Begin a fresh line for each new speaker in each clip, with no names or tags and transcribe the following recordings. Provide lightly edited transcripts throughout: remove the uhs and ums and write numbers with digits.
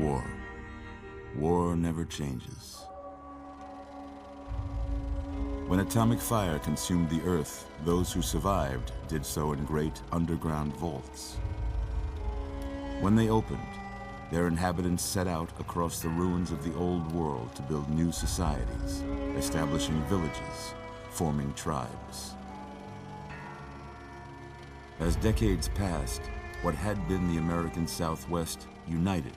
War. War never changes. When atomic fire consumed the Earth, those who survived did so in great underground vaults. When they opened, their inhabitants set out across the ruins of the old world to build new societies, establishing villages, forming tribes. As decades passed, what had been the American Southwest united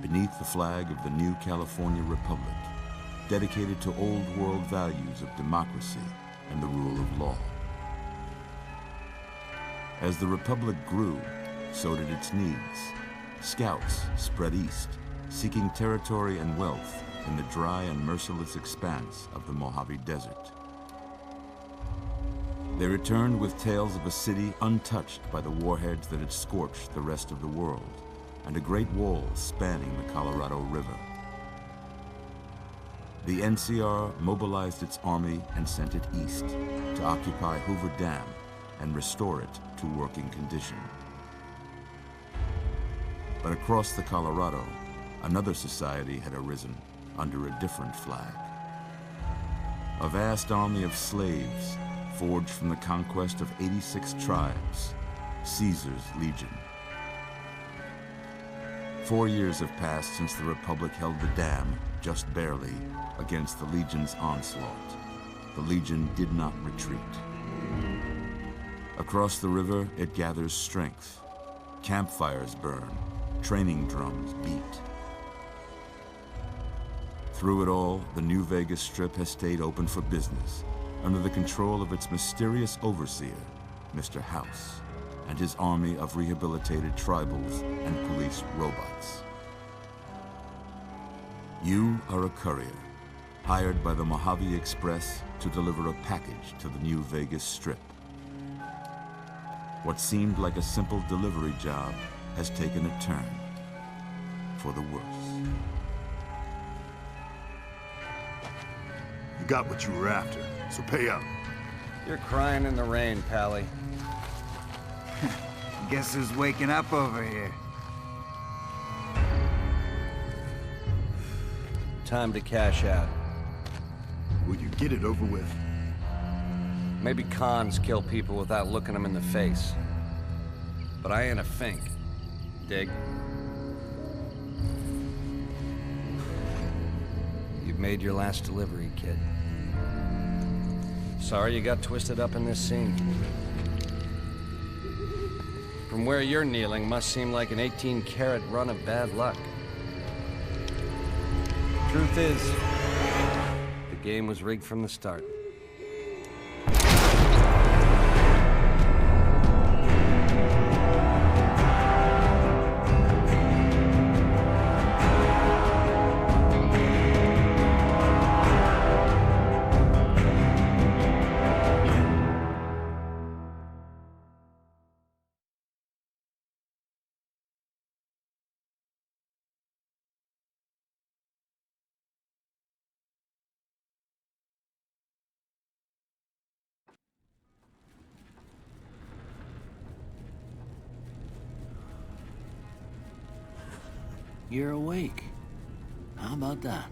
beneath the flag of the new California Republic, dedicated to old world values of democracy and the rule of law. As the Republic grew, so did its needs. Scouts spread east, seeking territory and wealth in the dry and merciless expanse of the Mojave Desert. They returned with tales of a city untouched by the warheads that had scorched the rest of the world, and a great wall spanning the Colorado River. The NCR mobilized its army and sent it east to occupy Hoover Dam and restore it to working condition. But across the Colorado, another society had arisen under a different flag. A vast army of slaves forged from the conquest of 86 tribes, Caesar's Legion. 4 years have passed since the Republic held the dam, just barely, against the Legion's onslaught. The Legion did not retreat. Across the river, it gathers strength. Campfires burn, training drums beat. Through it all, the New Vegas Strip has stayed open for business, under the control of its mysterious overseer, Mr. House, and his army of rehabilitated tribals and police robots. You are a courier, hired by the Mojave Express to deliver a package to the New Vegas Strip. What seemed like a simple delivery job has taken a turn for the worse.
You got what you were after, so pay up.
You're crying in the rain, Pally.
Guess who's waking up over here?
Time to cash out.
Will you get it over with?
Maybe cons kill people without looking them in the face. But I ain't a fink. Dig? You've made your last delivery, kid. Sorry you got twisted up in this scene. From where you're kneeling must seem like an 18-carat run of bad luck. Truth is, the game was rigged from the start.
You're awake. How about that?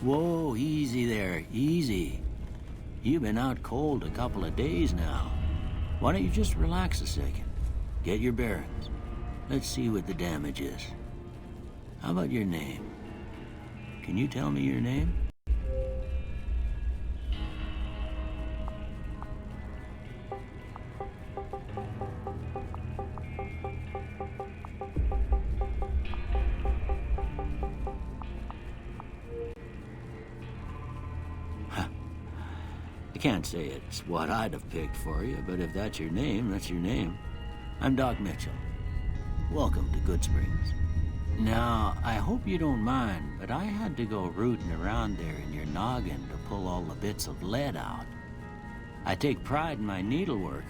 Whoa, easy there, easy. You've been out cold a couple of days now. Why don't you just relax a second? Get your bearings. Let's see what the damage is. How about your name? Can you tell me your name? I can't say it's what I'd have picked for you, but if that's your name, that's your name. I'm Doc Mitchell. Welcome to Goodsprings. Now, I hope you don't mind, but I had to go rooting around there in your noggin to pull all the bits of lead out. I take pride in my needlework,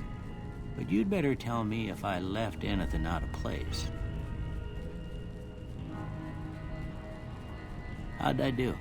but you'd better tell me if I left anything out of place. How'd I do?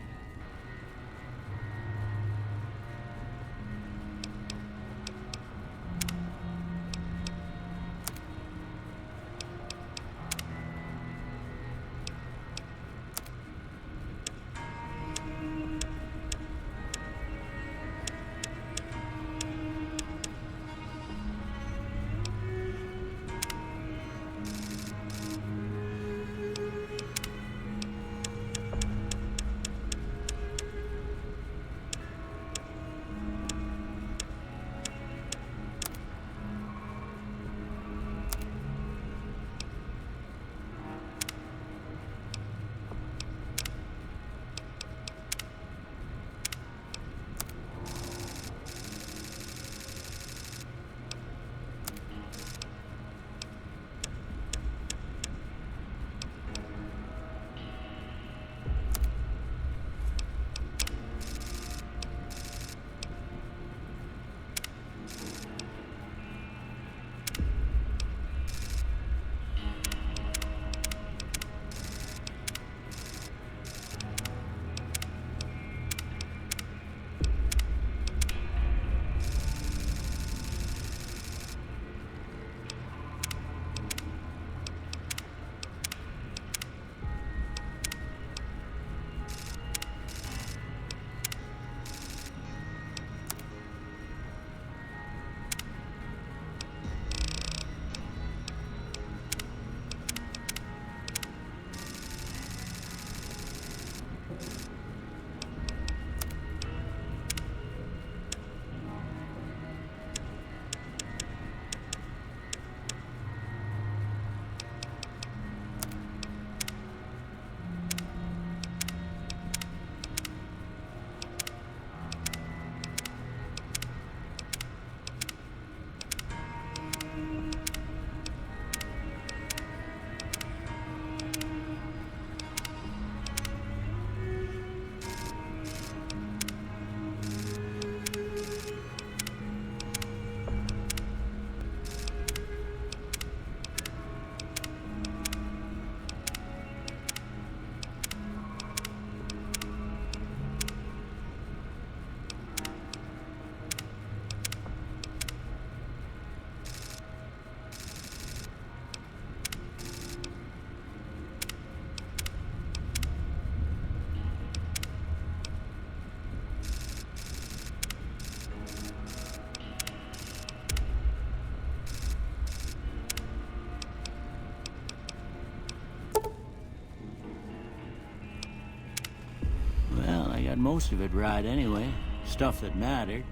most of it right anyway. Stuff that mattered.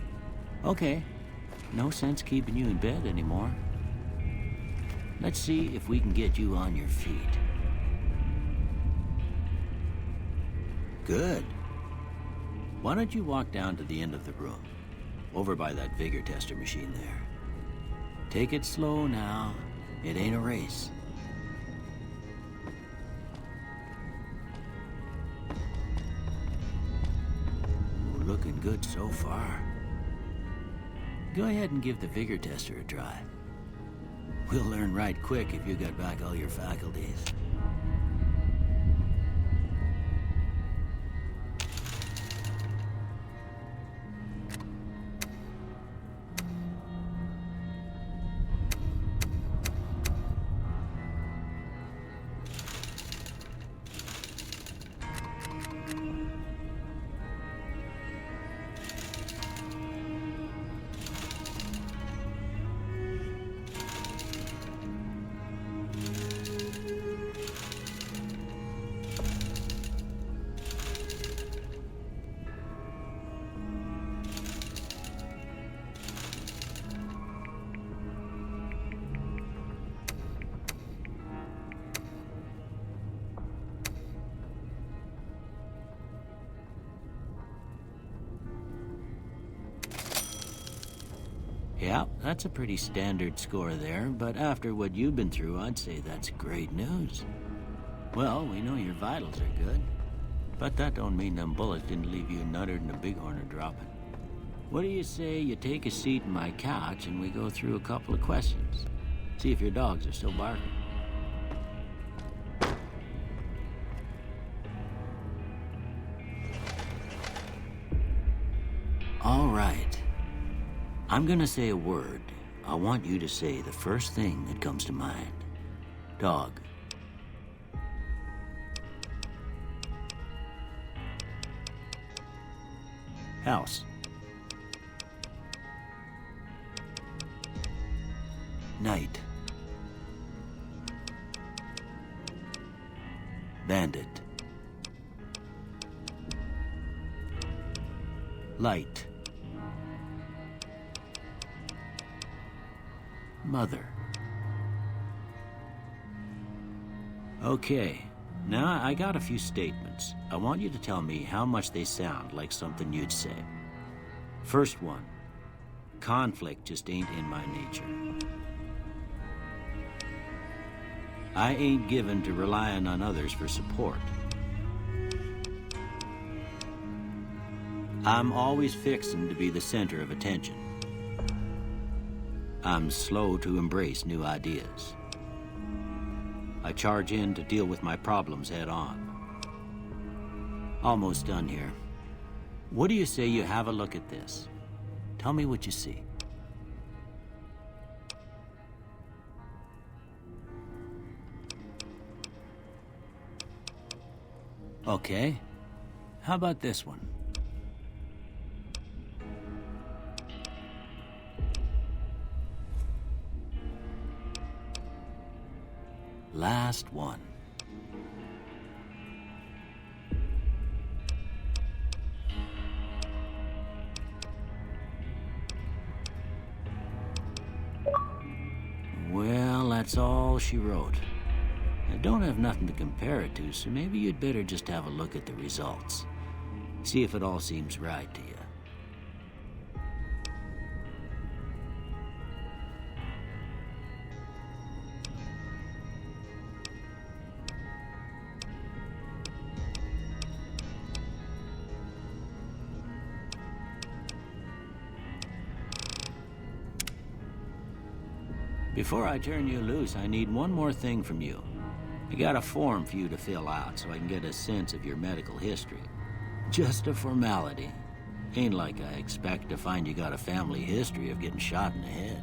Okay, no sense keeping you in bed anymore. Let's see if we can get you on your feet. Good. Why don't you walk down to the end of the room, over by that vigor tester machine there. Take it slow now. It ain't a race. Ooh, looking good so far. Go ahead and give the vigor tester a try. We'll learn right quick if you got back all your faculties. Yeah, that's a pretty standard score there, but after what you've been through, I'd say that's great news. Well, we know your vitals are good, but that don't mean them bullets didn't leave you nuttered and a bighorn dropping. What do you say you take a seat in my couch and we go through a couple of questions? See if your dogs are still barking. All right. I'm gonna say a word. I want you to say the first thing that comes to mind. Dog. House. Night. Bandit. Light. Mother. Okay, now I got a few statements. I want you to tell me how much they sound like something you'd say. First one, conflict just ain't in my nature. I ain't given to relying on others for support. I'm always fixing to be the center of attention. I'm slow to embrace new ideas. I charge in to deal with my problems head on. Almost done here. What do you say you have a look at this? Tell me what you see. Okay. How about this one? Last one. Well, that's all she wrote. I don't have nothing to compare it to, so maybe you'd better just have a look at the results. See if it all seems right to you. Before I turn you loose, I need one more thing from you. I got a form for you to fill out so I can get a sense of your medical history. Just a formality. Ain't like I expect to find you got a family history of getting shot in the head.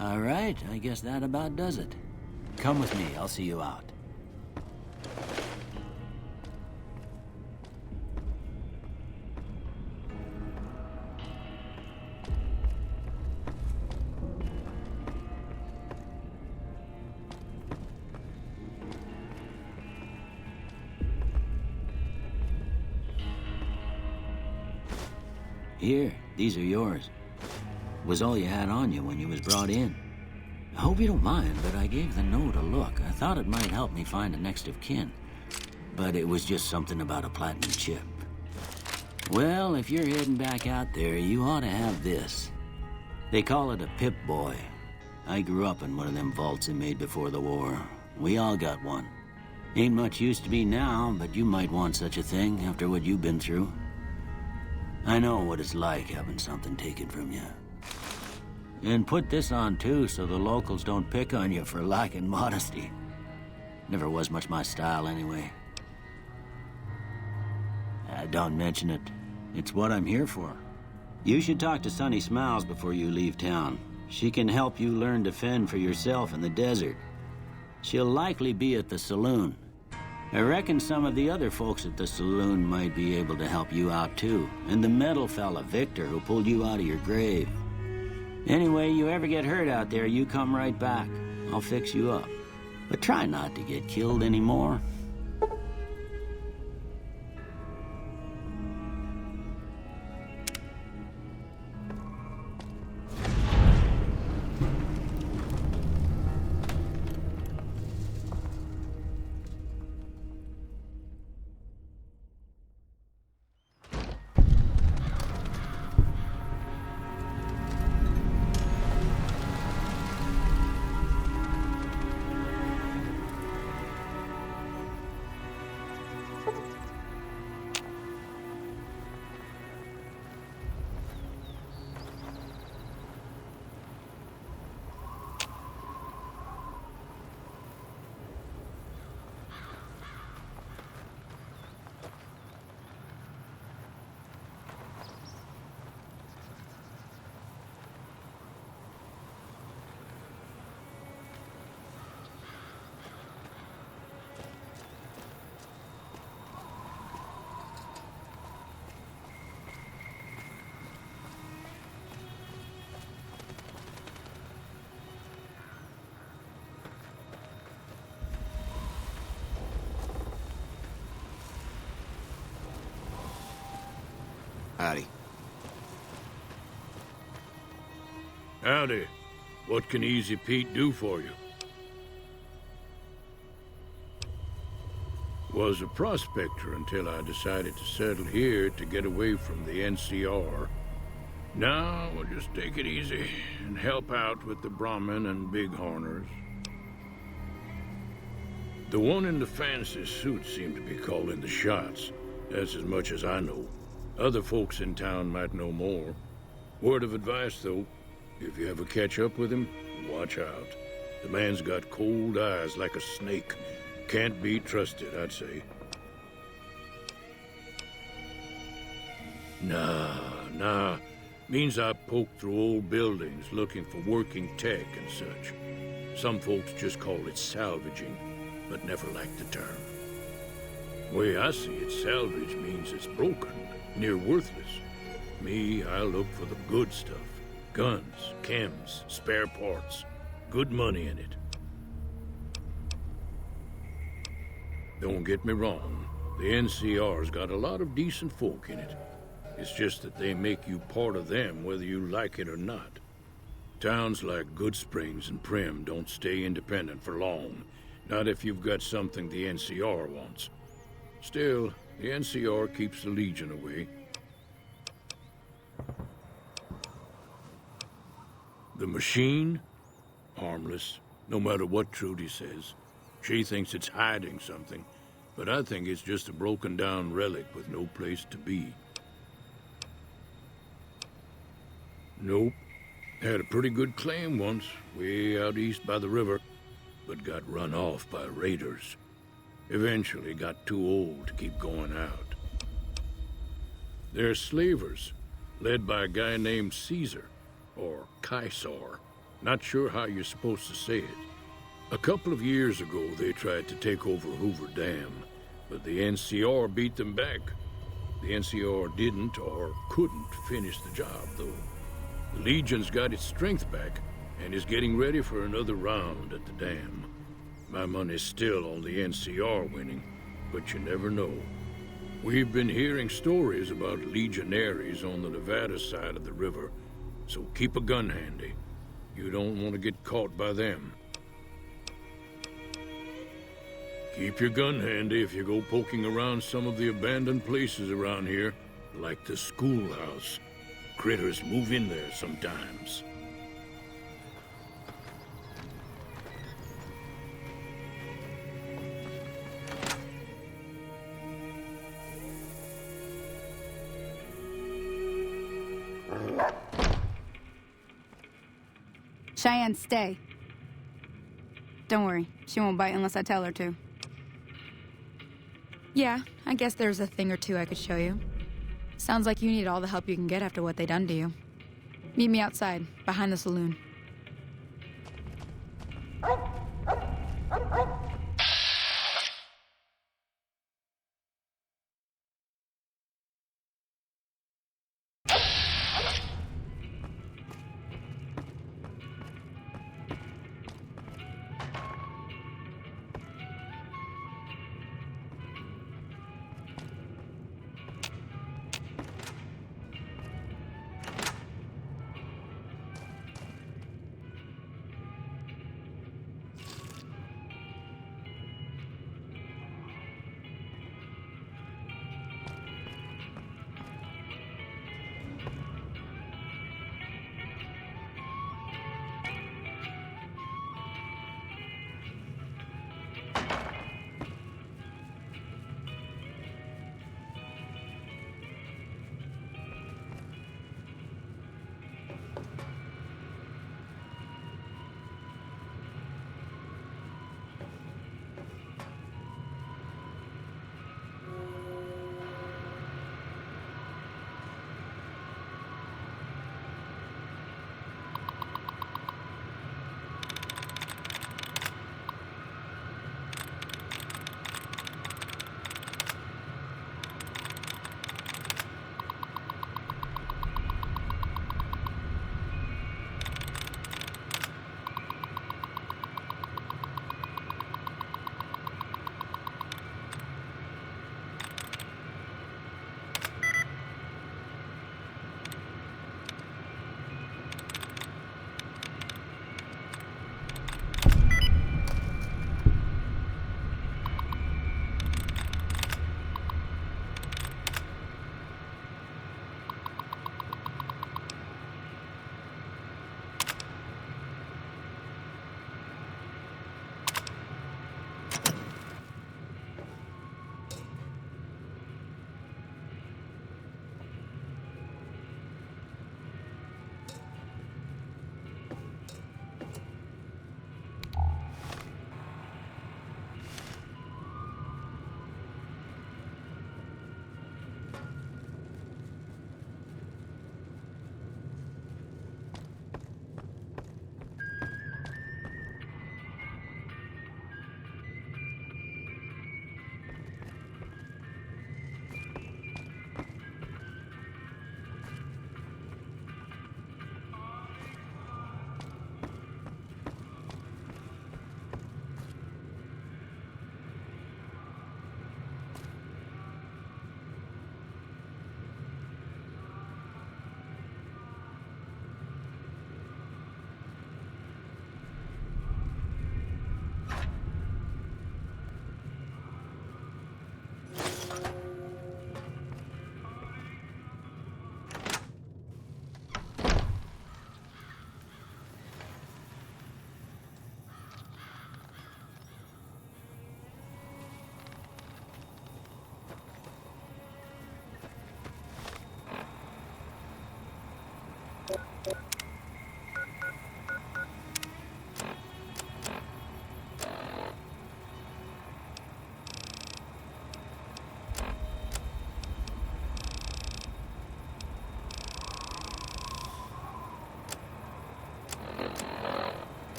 All right, I guess that about does it. Come with me, I'll see you out. Here, these are yours. Was all you had on you when you was brought in. I hope you don't mind, but I gave the note a look. I thought it might help me find a next of kin. But it was just something about a platinum chip. Well, if you're heading back out there, you ought to have this. They call it a Pip-Boy. I grew up in one of them vaults they made before the war. We all got one. Ain't much use to be now, but you might want such a thing after what you've been through. I know what it's like having something taken from you. And put this on too, so the locals don't pick on you for lacking modesty. Never was much my style anyway. Don't mention it. It's what I'm here for. You should talk to Sunny Smiles before you leave town. She can help you learn to fend for yourself in the desert. She'll likely be at the saloon. I reckon some of the other folks at the saloon might be able to help you out too. And the metal fella, Victor, who pulled you out of your grave. Anyway, you ever get hurt out there, you come right back. I'll fix you up. But try not to get killed anymore.
Howdy.
Howdy. What can Easy Pete do for you? Was a prospector until I decided to settle here to get away from the NCR. Now, we'll just take it easy and help out with the Brahmin and Bighorners. The one in the fancy suit seemed to be calling the shots. That's as much as I know. Other folks in town might know more. Word of advice, though, if you ever catch up with him, watch out. The man's got cold eyes like a snake. Can't be trusted, I'd say. Nah. Means I poke through old buildings looking for working tech and such. Some folks just call it salvaging, but never liked the term. Way I see it, salvage means it's broken. Near worthless. Me, I look for the good stuff. Guns, chems, spare parts. Good money in it. Don't get me wrong. The NCR's got a lot of decent folk in it. It's just that they make you part of them whether you like it or not. Towns like Goodsprings and Primm don't stay independent for long. Not if you've got something the NCR wants. Still, the NCR keeps the Legion away. The machine? Harmless, no matter what Trudy says. She thinks it's hiding something, but I think it's just a broken-down relic with no place to be. Nope. Had a pretty good claim once, way out east by the river, but got run off by raiders. Eventually got too old to keep going out. They're slavers, led by a guy named Caesar, or Caesar. Not sure how you're supposed to say it. A couple of years ago, they tried to take over Hoover Dam, but the NCR beat them back. The NCR didn't or couldn't finish the job, though. The Legion's got its strength back and is getting ready for another round at the dam. My money's still on the NCR winning, but you never know. We've been hearing stories about legionaries on the Nevada side of the river, so keep a gun handy. You don't want to get caught by them. Keep your gun handy if you go poking around some of the abandoned places around here, like the schoolhouse. Critters move in there sometimes.
Cheyenne, stay. Don't worry, she won't bite unless I tell her to. Yeah, I guess there's a thing or two I could show you. Sounds like you need all the help you can get after what they done to you. Meet me outside, behind the saloon.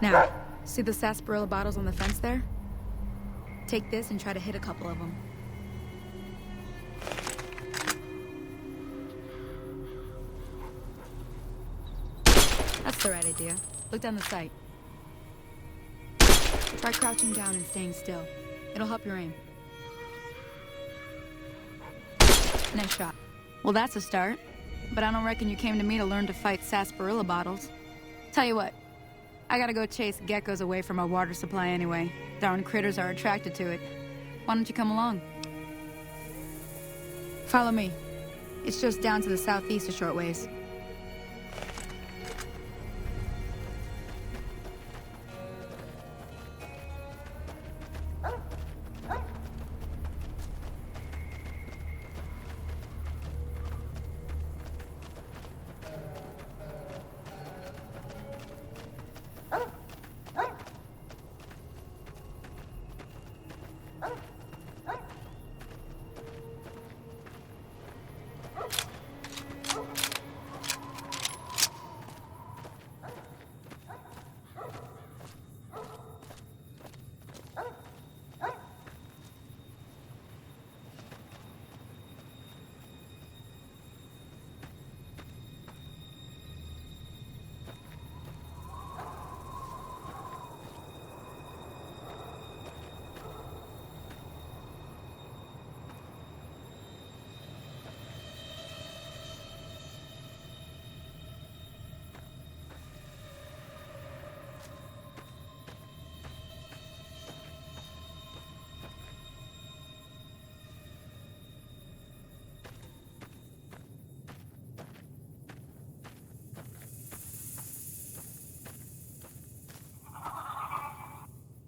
Now, see the sarsaparilla bottles on the fence there? Take this and try to hit a couple of them. That's the right idea. Look down the sight. Try crouching down and staying still. It'll help your aim. Nice shot. Well, that's a start. But I don't reckon you came to me to learn to fight sarsaparilla bottles. Tell you what, I gotta go chase geckos away from our water supply anyway. Darn critters are attracted to it. Why don't you come along? Follow me. It's just down to the southeast a short ways.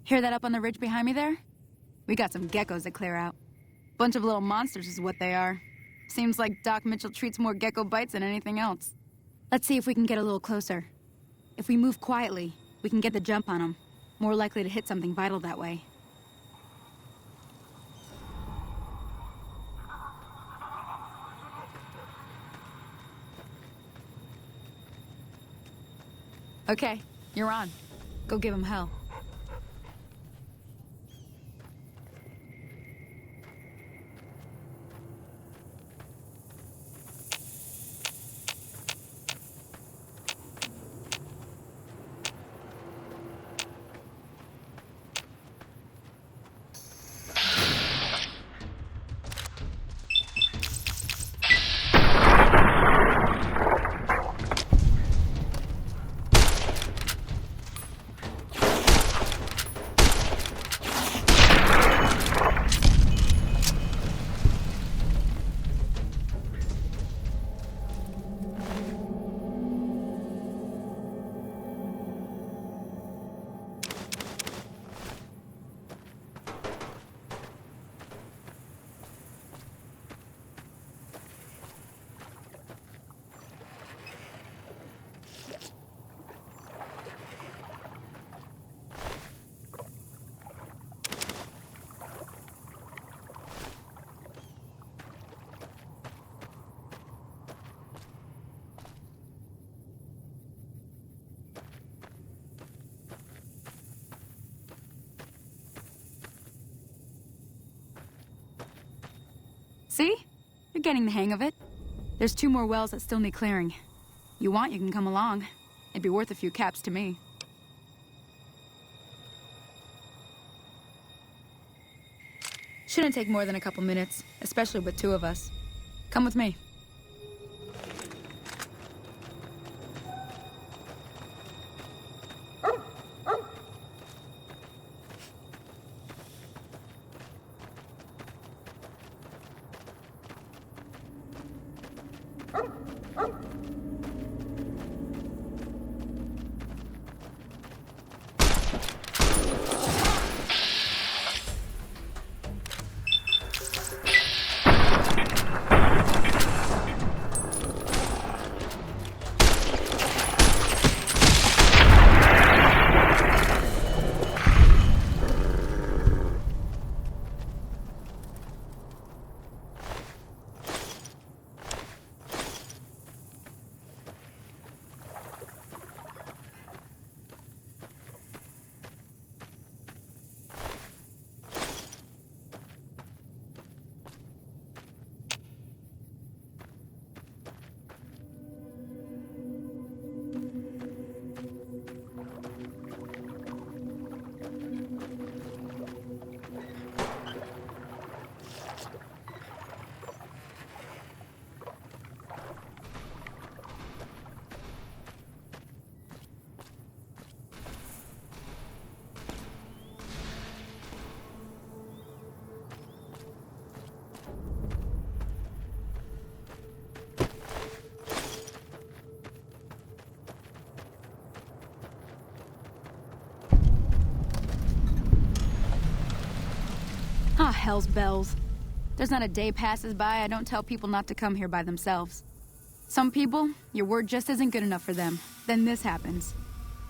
Hear that up on the ridge behind me there? We got some geckos to clear out. Bunch of little monsters is what they are. Seems like Doc Mitchell treats more gecko bites than anything else. Let's see if we can get a little closer. If we move quietly, we can get the jump on them. More likely to hit something vital that way. Okay, you're on. Go give him hell. See? You're getting the hang of it. There's 2 more wells that still need clearing. You want, you can come along. It'd be worth a few caps to me. Shouldn't take more than a couple minutes, especially with 2 of us. Come with me. hell's bells. There's not a day passes by I don't tell people not to come here by themselves. Some people, your word just isn't good enough for them. Then this happens.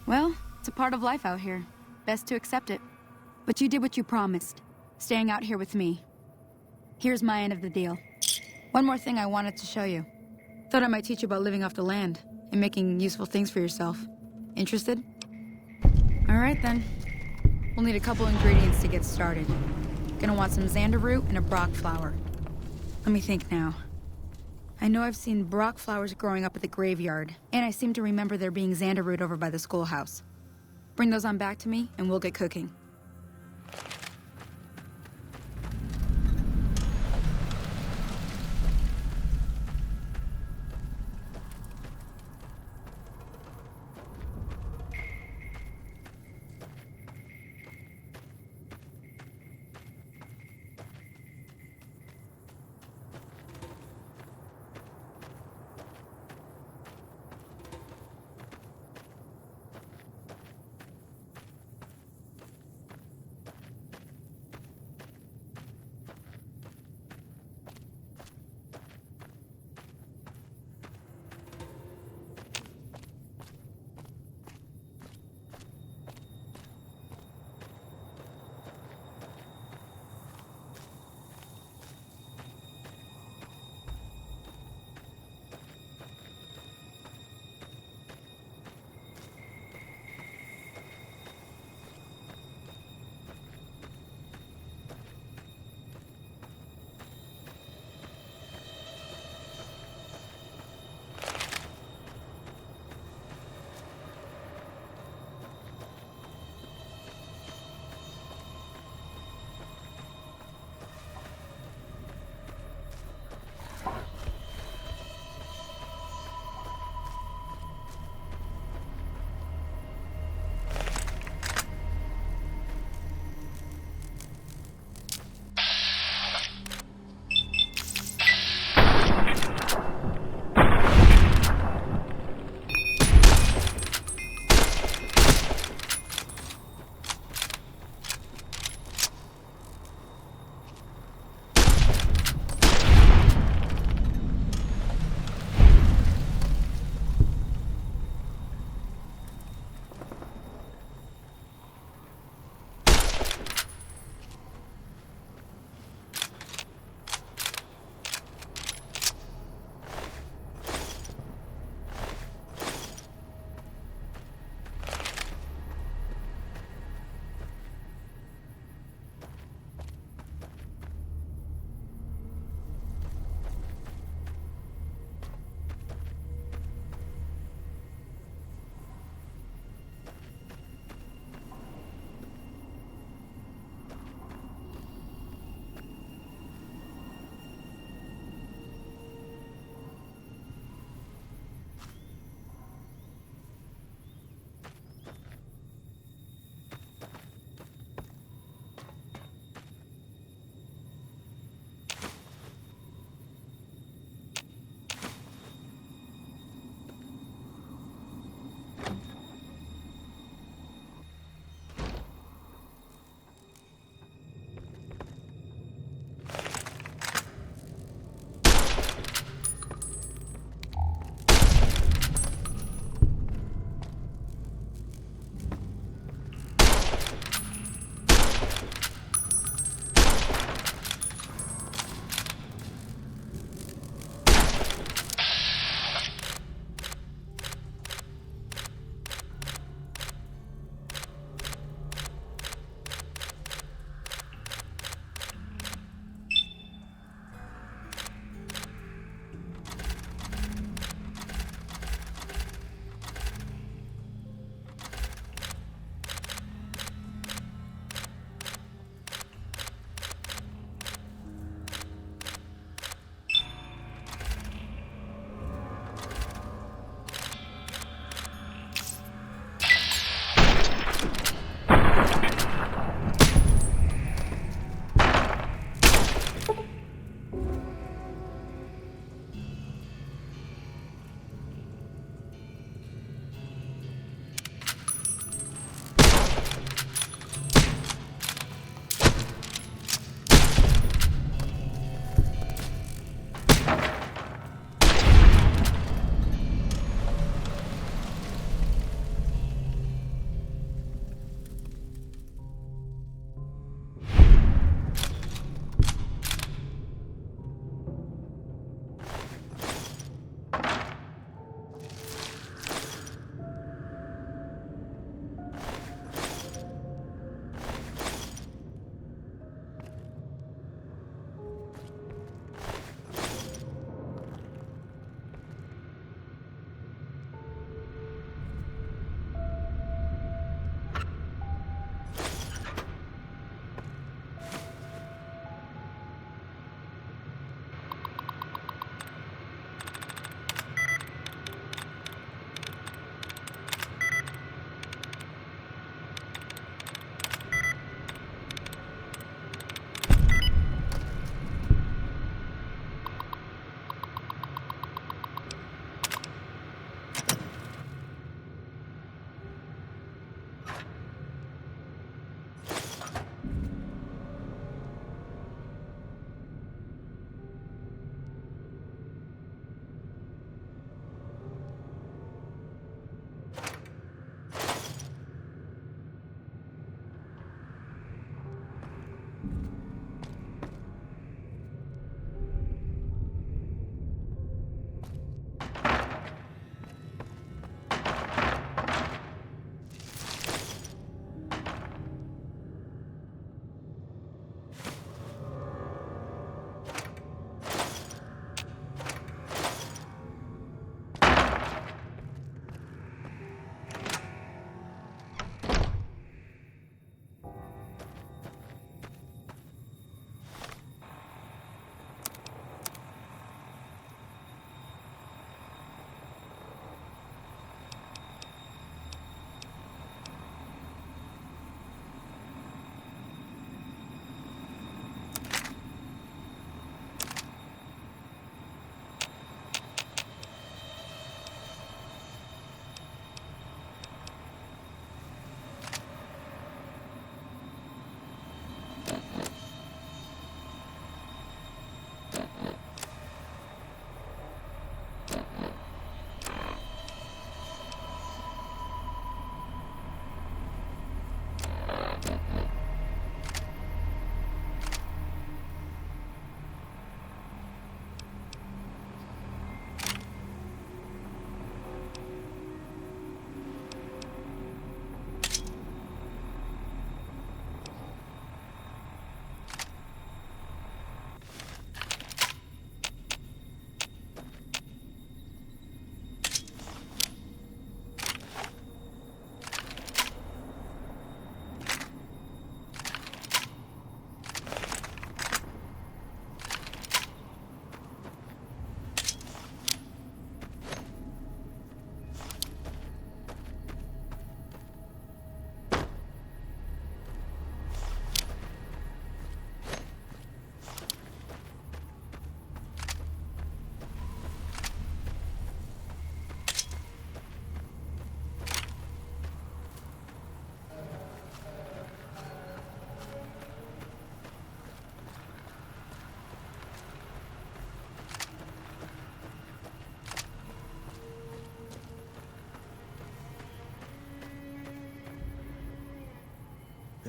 Well, it's a part of life out here. Best to accept it. But you did what you promised, staying out here with me. Here's my end of the deal. One more thing I wanted to show you. Thought I might teach you about living off the land and making useful things for yourself. Interested? All right then. We'll need a couple ingredients to get started. Gonna want some xander root and a brock flower. Let me think now. I know I've seen brock flowers growing up at the graveyard, and I seem to remember there being xander root over by the schoolhouse. Bring those on back to me, and we'll get cooking.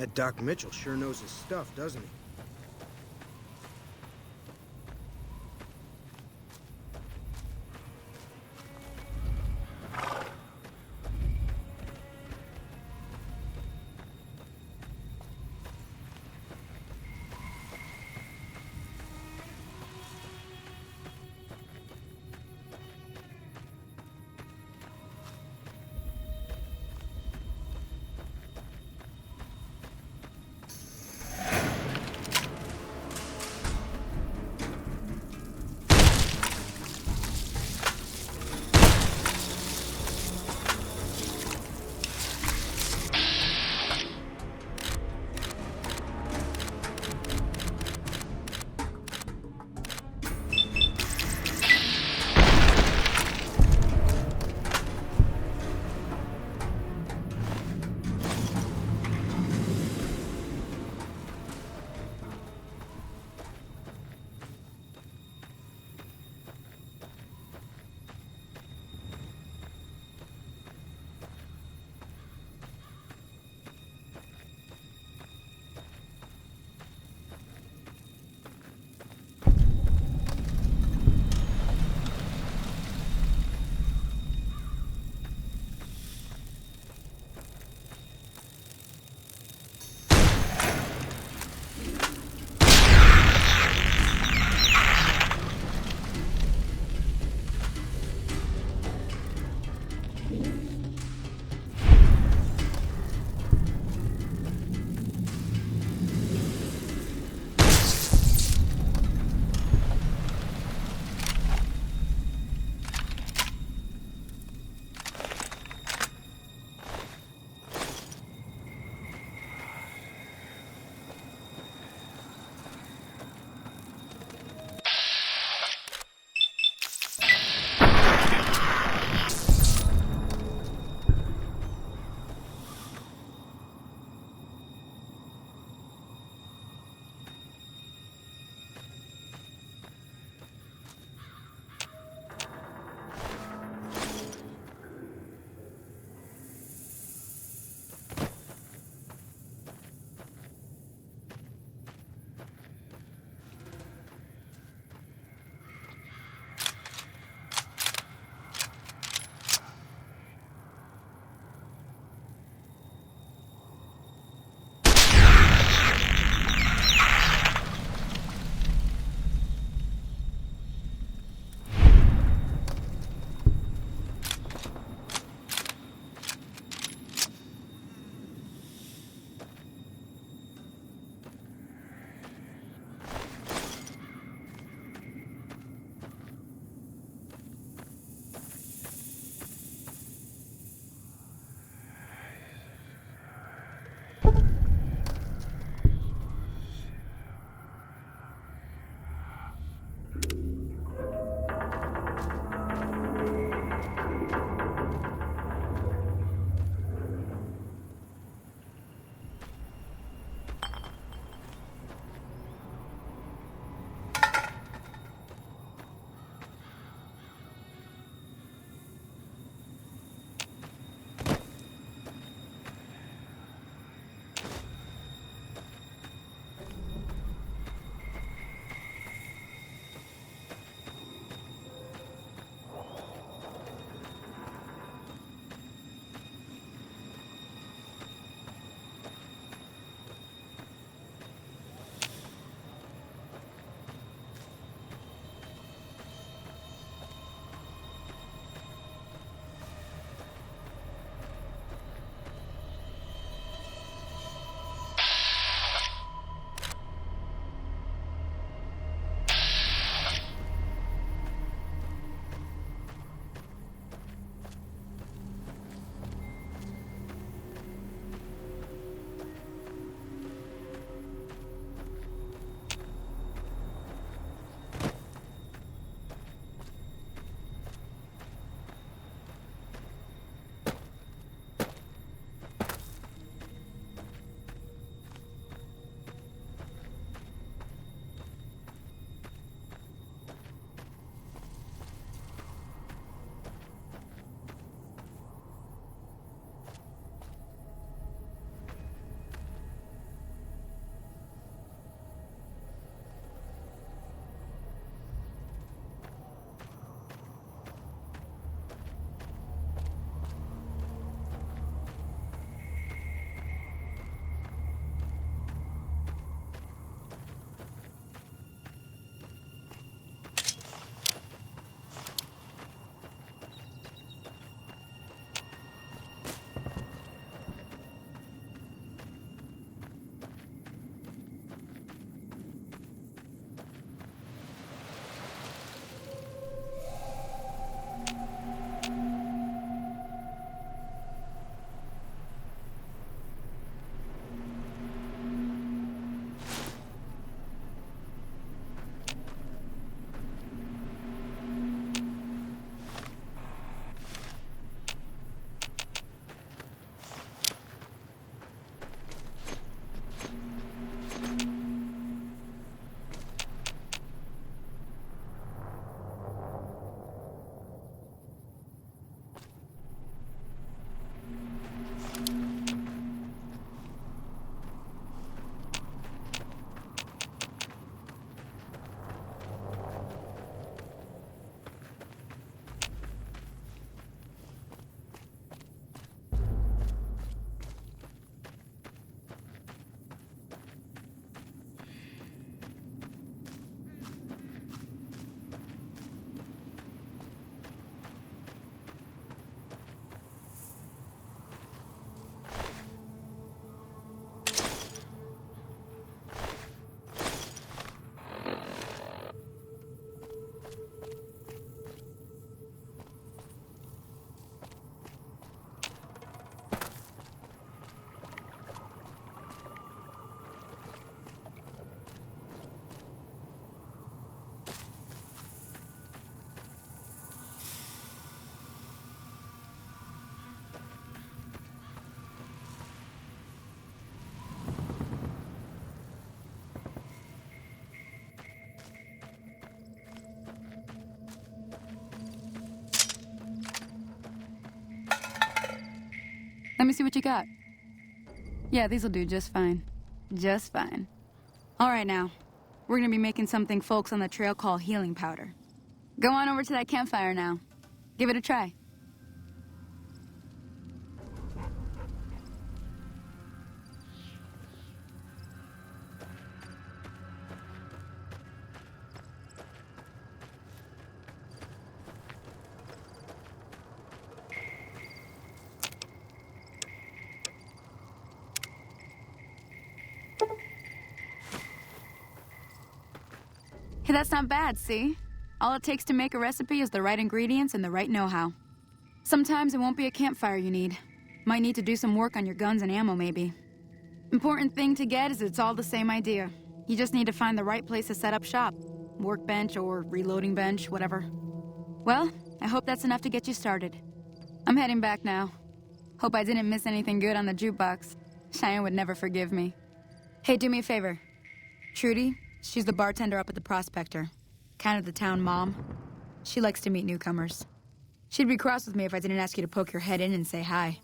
That Doc Mitchell sure knows his stuff, doesn't he?
Let me see what you got. Yeah, these'll do just fine. Just fine. All right now. We're gonna be making something folks on the trail call healing powder. Go on over to that campfire now. Give it a try. Hey, that's not bad, see? All it takes to make a recipe is the right ingredients and the right know-how. Sometimes it won't be a campfire you need. Might need to do some work on your guns and ammo, maybe. Important thing to get is it's all the same idea. You just need to find the right place to set up shop. Workbench or reloading bench, whatever. Well, I hope that's enough to get you started. I'm heading back now. Hope I didn't miss anything good on the jukebox. Cheyenne would never forgive me. Hey, do me a favor. Trudy, she's the bartender up at the Prospector. Kind of the town mom. She likes to meet newcomers. She'd be cross with me if I didn't ask you to poke your head in and say hi.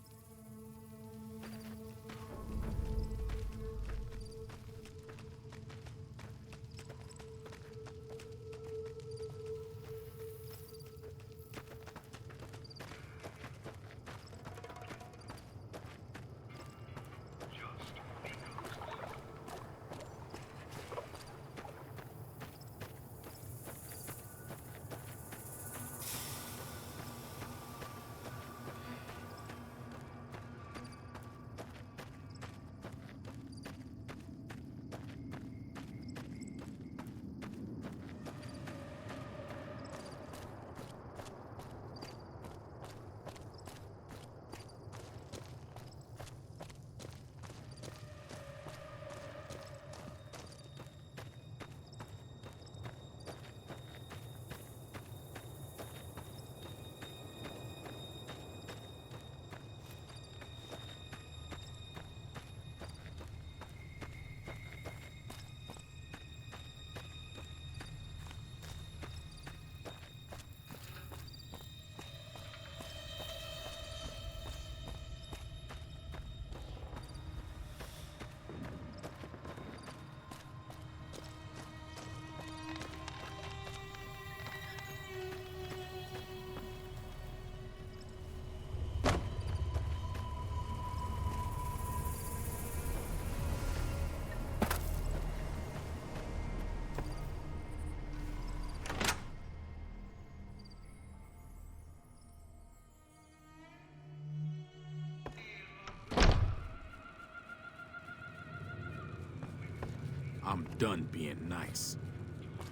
I'm done being nice.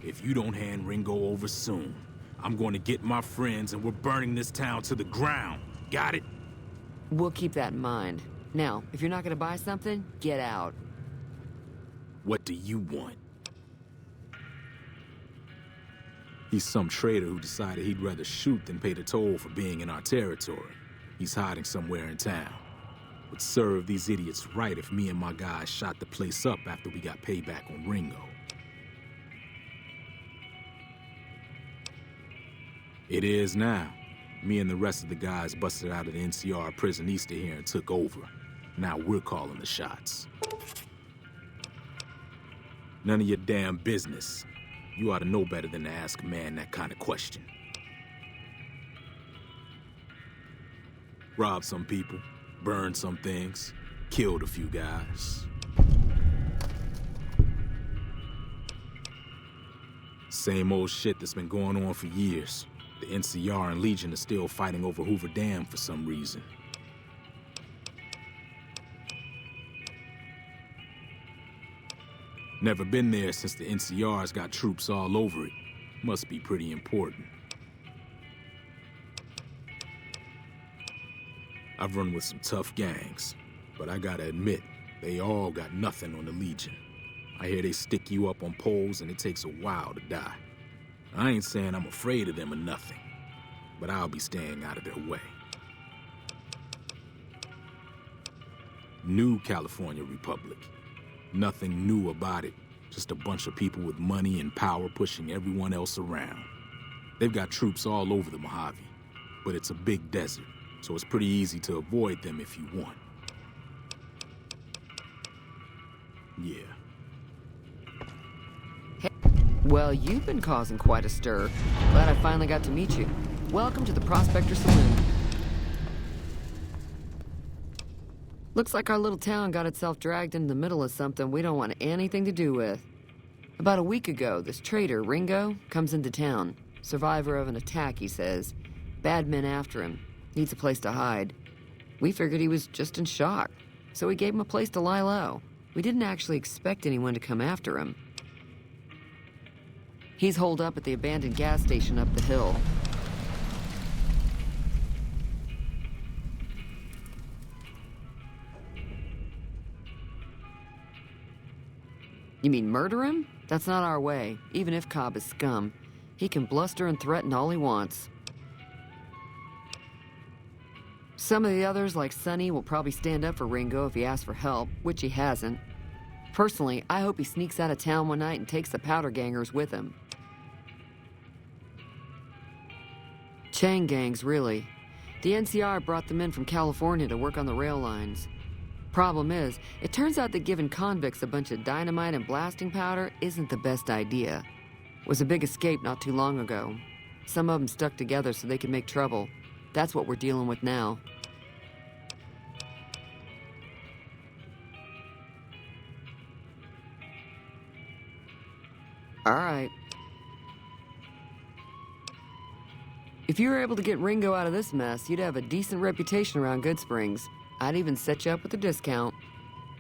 If you don't hand Ringo over soon, I'm going to get my friends and we're burning this town to the ground. Got it?
We'll keep that in mind. Now, if you're not gonna buy something, get out.
What do you want? He's some traitor who decided he'd rather shoot than pay the toll for being in our territory. He's hiding somewhere in town. Would serve these idiots right if me and my guys shot the place up after we got payback on Ringo. It is now. Me and the rest of the guys busted out of the NCR prison east of here and took over. Now we're calling the shots. None of your damn business. You ought to know better than to ask a man that kind of question. Robbed some people, burned some things, killed a few guys. Same old shit that's been going on for years. The NCR and Legion are still fighting over Hoover Dam for some reason. Never been there since the NCR's got troops all over it. Must be pretty important. I've run with some tough gangs, but I gotta admit, they all got nothing on the Legion. I hear they stick you up on poles and it takes a while to die. I ain't saying I'm afraid of them or nothing, but I'll be staying out of their way. New California Republic. Nothing new about it. Just a bunch of people with money and power pushing everyone else around. They've got troops all over the Mojave, but it's a big desert. so it's pretty easy to avoid them if you want. Yeah.
Hey, well, you've been causing quite a stir. Glad I finally got to meet you. Welcome to the Prospector Saloon. Looks like our little town got itself dragged into the middle of something we don't want anything to do with. About a week ago, this traitor, Ringo, comes into town. Survivor of an attack, he says. Bad men after him. Needs a place to hide. We figured he was just in shock, so we gave him a place to lie low. We didn't actually expect anyone to come after him. He's holed up at the abandoned gas station up the hill. You mean murder him? That's not our way, even if Cobb is scum. He can bluster and threaten all he wants. Some of the others, like Sonny, will probably stand up for Ringo if he asks for help, which he hasn't. Personally, I hope he sneaks out of town one night and takes the powder gangers with him. Chain gangs, really. The NCR brought them in from California to work on the rail lines. Problem is, it turns out that giving convicts a bunch of dynamite and blasting powder isn't the best idea. It was a big escape not too long ago. Some of them stuck together so they could make trouble. That's what we're dealing with now. All right. If you were able to get Ringo out of this mess, you'd have a decent reputation around Goodsprings. I'd even set you up with a discount.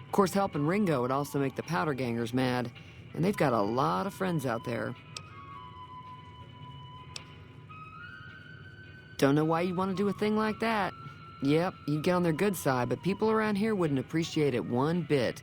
Of course, helping Ringo would also make the powder gangers mad, and they've got a lot of friends out there. Don't know why you'd want to do a thing like that. Yep, you'd get on their good side, but people around here wouldn't appreciate it one bit.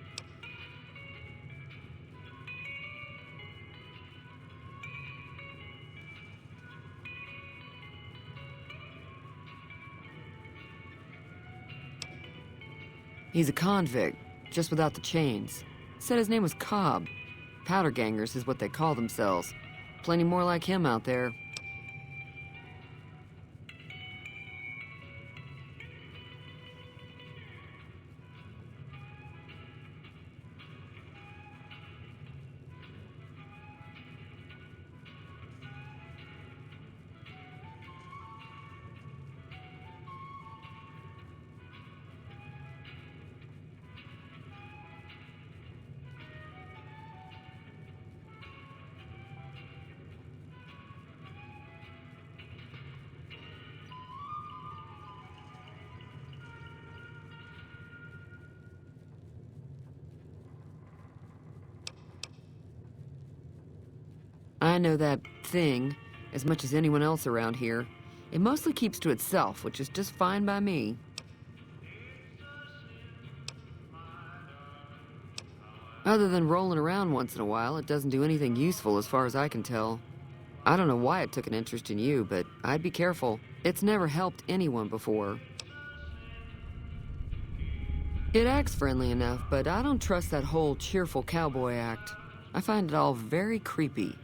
He's a convict, just without the chains. Said his name was Cobb. Powder gangers is what they call themselves. Plenty more like him out there. I know that thing as much as anyone else around here. It mostly keeps to itself, which is just fine by me. Other than rolling around once in a while, it doesn't do anything useful as far as I can tell. I don't know why it took an interest in you, but I'd be careful. It's never helped anyone before. It acts friendly enough, but I don't trust that whole cheerful cowboy act. I find it all very creepy.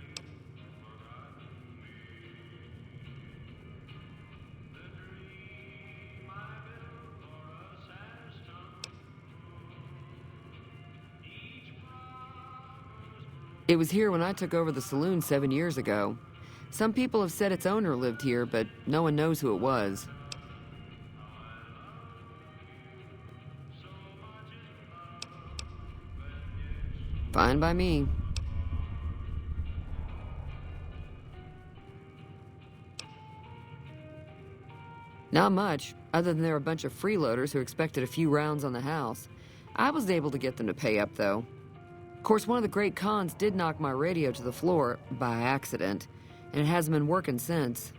It was here when I took over the saloon 7 years ago. Some people have said its owner lived here, but no one knows who it was. Fine by me. Not much, other than there were a bunch of freeloaders who expected a few rounds on the house. I was able to get them to pay up, though. Of course, one of the great cons did knock my radio to the floor by accident, and it hasn't been working since.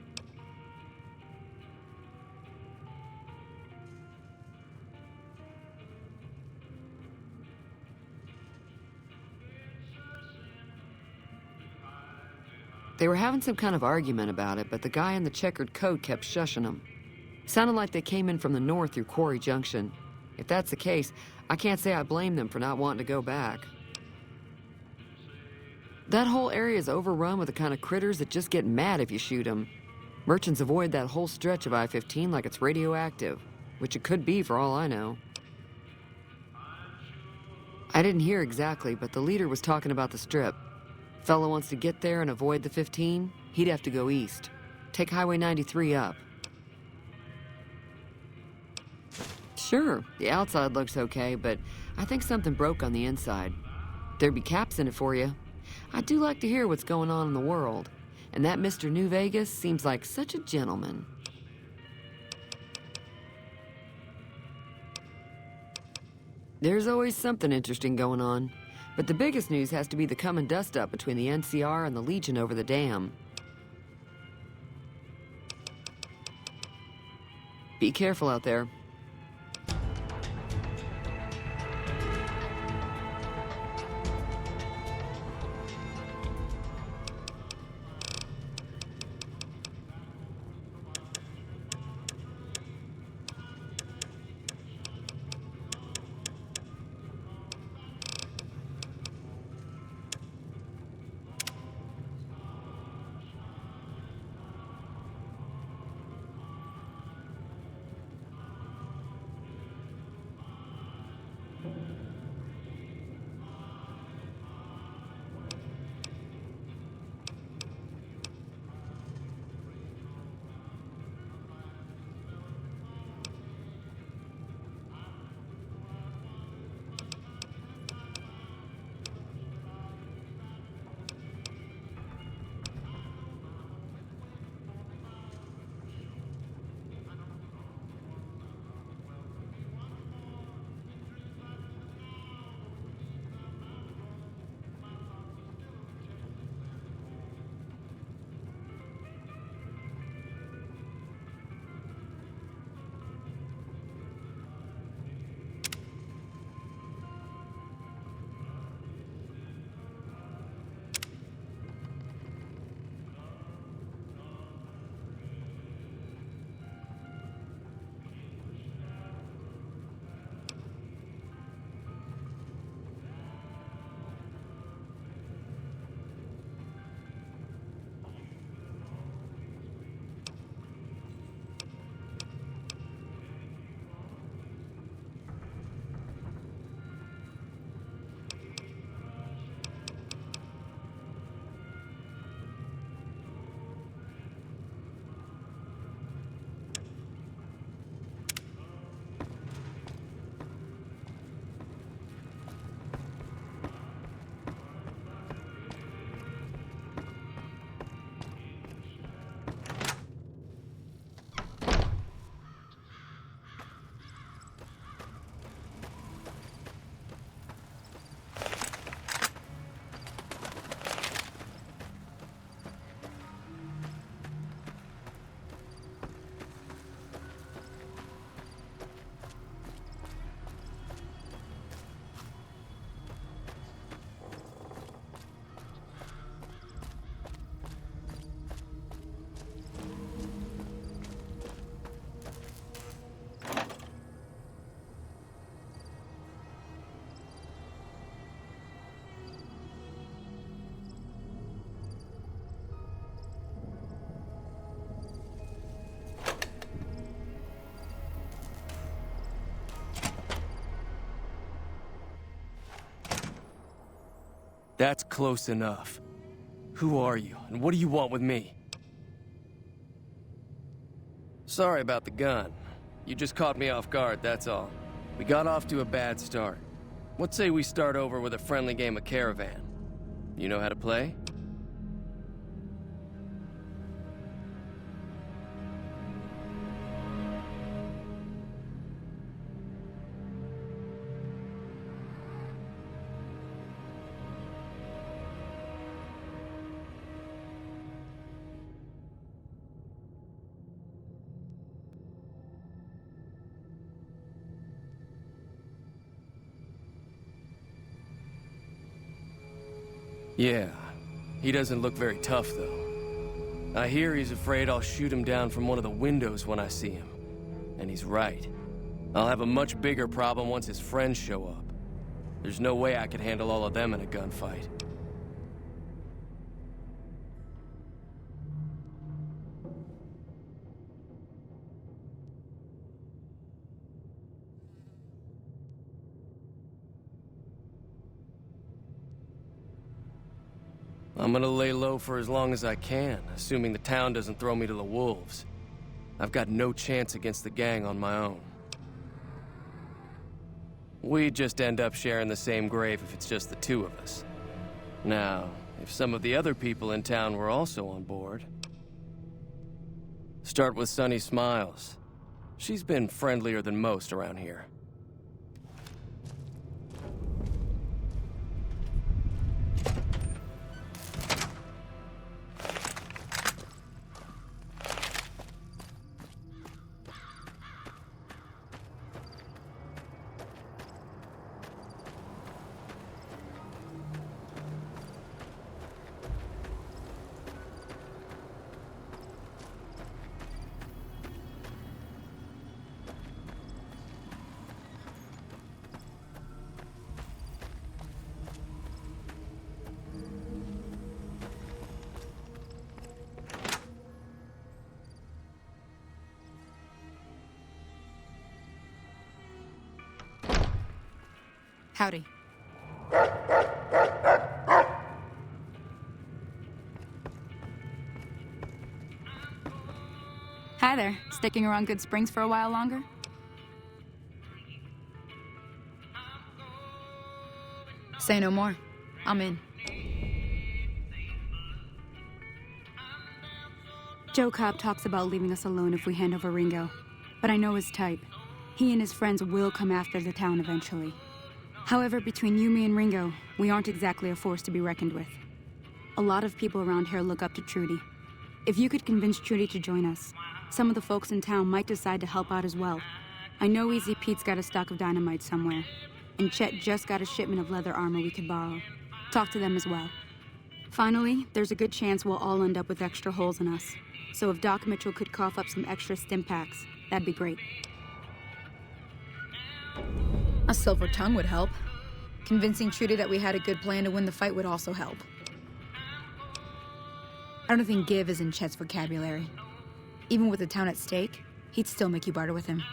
They were having some kind of argument about it, but the guy in the checkered coat kept shushing them. Sounded like they came in from the north through Quarry Junction. If that's the case, I can't say I blame them for not wanting to go back. That whole area is overrun with the kind of critters that just get mad if you shoot them. Merchants avoid that whole stretch of I-15 like it's radioactive, which it could be for all I know. I didn't hear exactly, but the leader was talking about the Strip. Fellow wants to get there and avoid the 15, he'd have to go east. Take Highway 93 up. Sure, the outside looks okay, but I think something broke on the inside. There'd be caps in it for you. I do like to hear what's going on in the world, and that Mr. New Vegas seems like such a gentleman. There's always something interesting going on, but the biggest news has to be the coming dust-up between the NCR and the Legion over the dam. Be careful out there.
That's close enough. Who are you, and what do you want with me? Sorry about the gun. You just caught me off guard, that's all. We got off to a bad start. What say we start over with a friendly game of Caravan? You know how to play? Yeah, he doesn't look very tough, though. I hear he's afraid I'll shoot him down from one of the windows when I see him. And he's right. I'll have a much bigger problem once his friends show up. There's no way I could handle all of them in a gunfight. I'm gonna lay low for as long as I can, assuming the town doesn't throw me to the wolves. I've got no chance against the gang on my own. We just end up sharing the same grave if it's just the two of us. Now, if some of the other people in town were also on board... Start with Sunny Smiles. She's been friendlier than most around here.
Howdy. Hi there. Sticking around Good Springs for a while longer? Say no more. I'm in. Joe Cobb talks about leaving us alone if we hand over Ringo, but I know his type. He and his friends will come after the town eventually. However, between you, me, and Ringo, we aren't exactly a force to be reckoned with. A lot of people around here look up to Trudy. If you could convince Trudy to join us, some of the folks in town might decide to help out as well. I know Easy Pete's got a stock of dynamite somewhere, and Chet just got a shipment of leather armor we could borrow. Talk to them as well. Finally, there's a good chance we'll all end up with extra holes in us. So if Doc Mitchell could cough up some extra stim packs, that'd be great. A silver tongue would help. Convincing Trudy that we had a good plan to win the fight would also help. I don't think give is in Chet's vocabulary. Even with the town at stake, he'd still make you barter with him.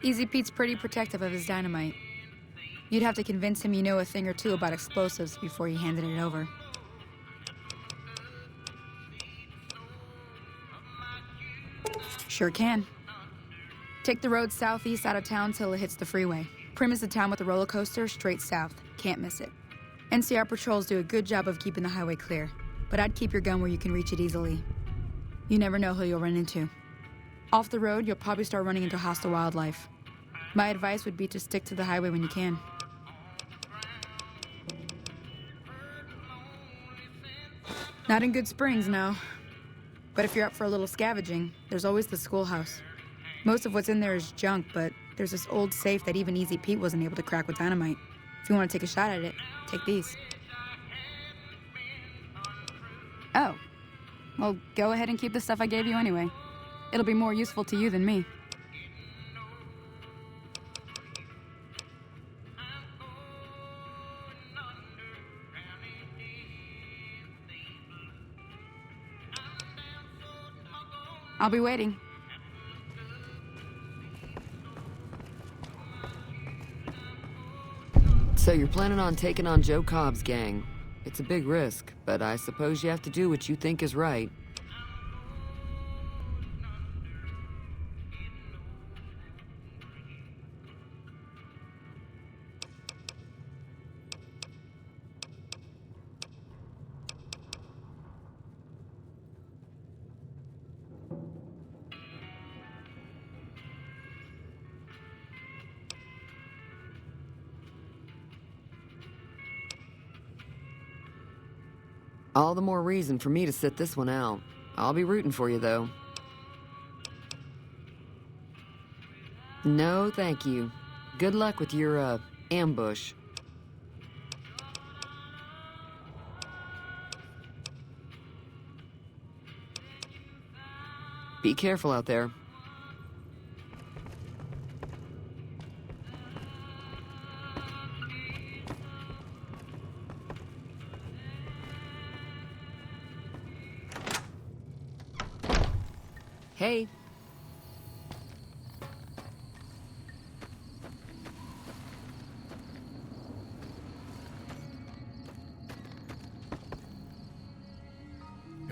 Easy Pete's pretty protective of his dynamite. You'd have to convince him you know a thing or two about explosives before you handed it over. Sure can. Take the road southeast out of town till it hits the freeway. Prim is the town with the roller coaster, straight south. Can't miss it. NCR patrols do a good job of keeping the highway clear, but I'd keep your gun where you can reach it easily. You never know who you'll run into. Off the road, you'll probably start running into hostile wildlife. My advice would be to stick to the highway when you can. Not in Good Springs, no. But if you're up for a little scavenging, there's always the schoolhouse. Most of what's in there is junk, but there's this old safe that even Easy Pete wasn't able to crack with dynamite. If you want to take a shot at it, take these. Oh. Well, go ahead and keep the stuff I gave you anyway. It'll be more useful to you than me. I'll be waiting.
So you're planning on taking on Joe Cobb's gang. It's a big risk, but I suppose you have to do what you think is right. All the more reason for me to sit this one out. I'll be rooting for you, though. No, thank you. Good luck with your, ambush. Be careful out there. Hey.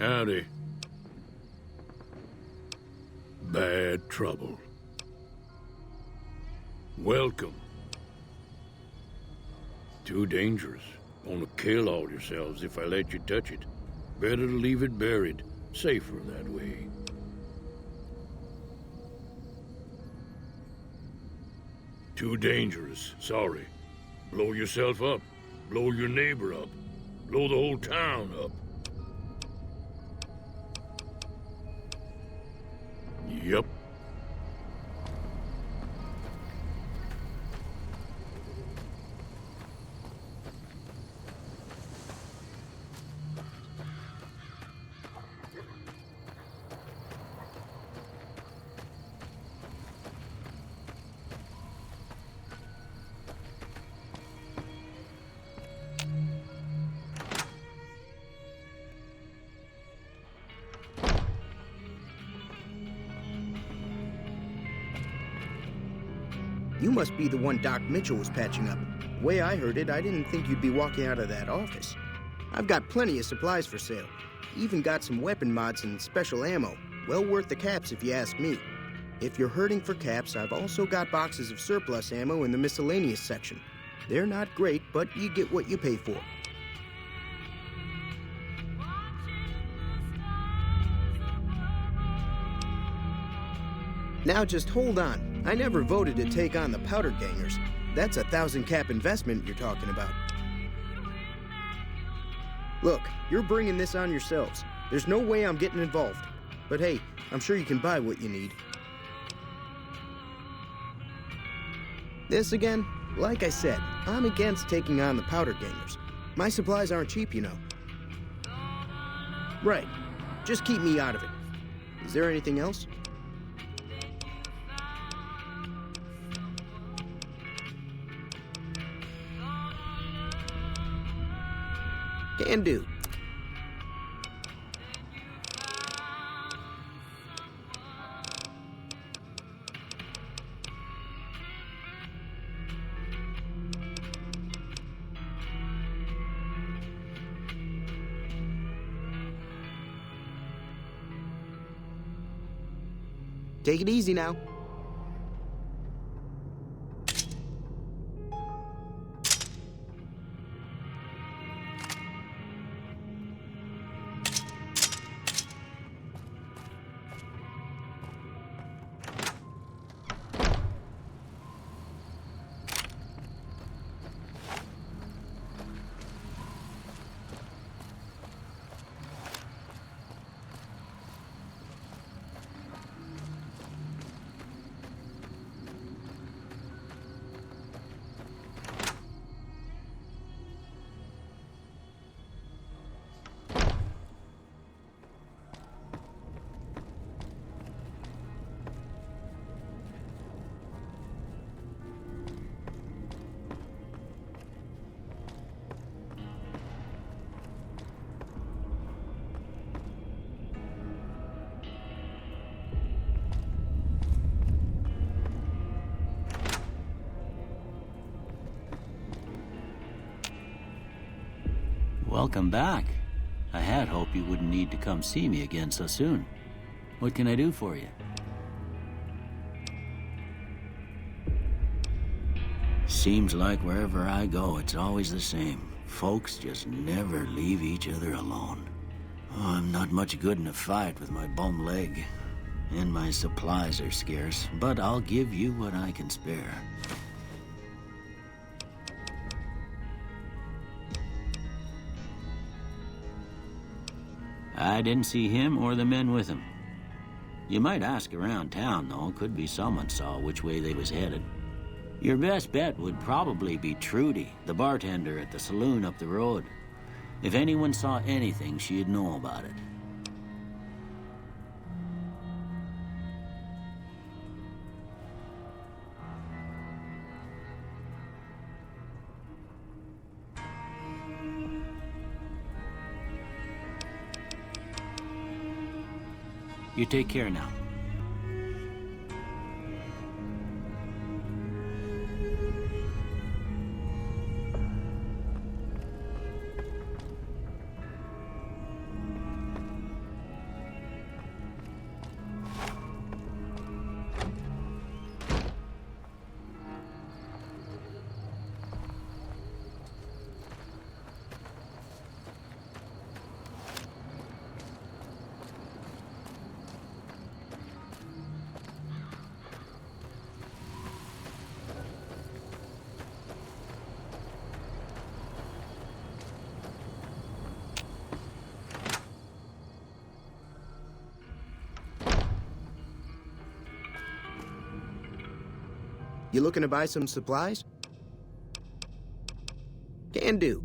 Howdy. Bad trouble. Welcome. Too dangerous. Gonna kill all yourselves if I let you touch it. Better to leave it buried. Safer that way. Too dangerous. Sorry. Blow yourself up. Blow your neighbor up. Blow the whole town up. Yep.
You must be the one Doc Mitchell was patching up. The way I heard it, I didn't think you'd be walking out of that office. I've got plenty of supplies for sale. Even got some weapon mods and special ammo. Well worth the caps if you ask me. If you're hurting for caps, I've also got boxes of surplus ammo in the miscellaneous section. They're not great, but you get what you pay for. Now just hold on. I never voted to take on the Powder Gangers. That's a 1,000 cap investment you're talking about. Look, you're bringing this on yourselves. There's no way I'm getting involved. But hey, I'm sure you can buy what you need. This again? Like I said, I'm against taking on the Powder Gangers. My supplies aren't cheap, you know. Right. Just keep me out of it. Is there anything else? Can do. Take it easy now.
Welcome back. I had hoped you wouldn't need to come see me again so soon. What can I do for you? Seems like wherever I go, it's always the same. Folks just never leave each other alone. Oh, I'm not much good in a fight with my bum leg. And my supplies are scarce, but I'll give you what I can spare. I didn't see him or the men with him. You might ask around town, though. Could be someone saw which way they was headed. Your best bet would probably be Trudy, the bartender at the saloon up the road. If anyone saw anything, she'd know about it. You take care now.
You looking to buy some supplies? Can do.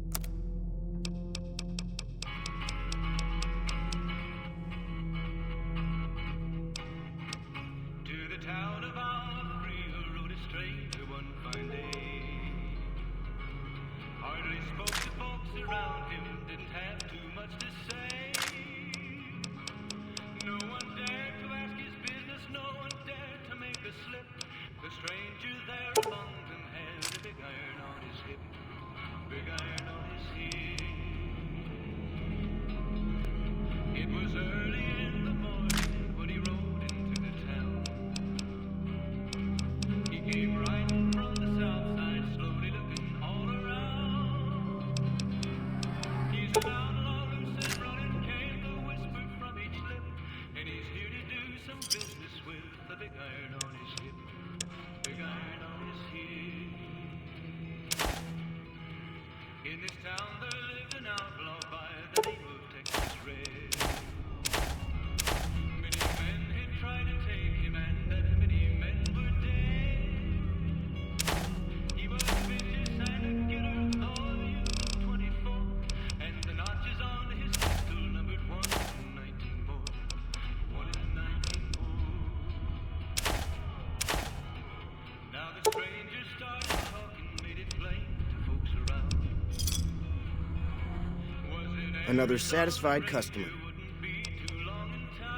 Another satisfied customer.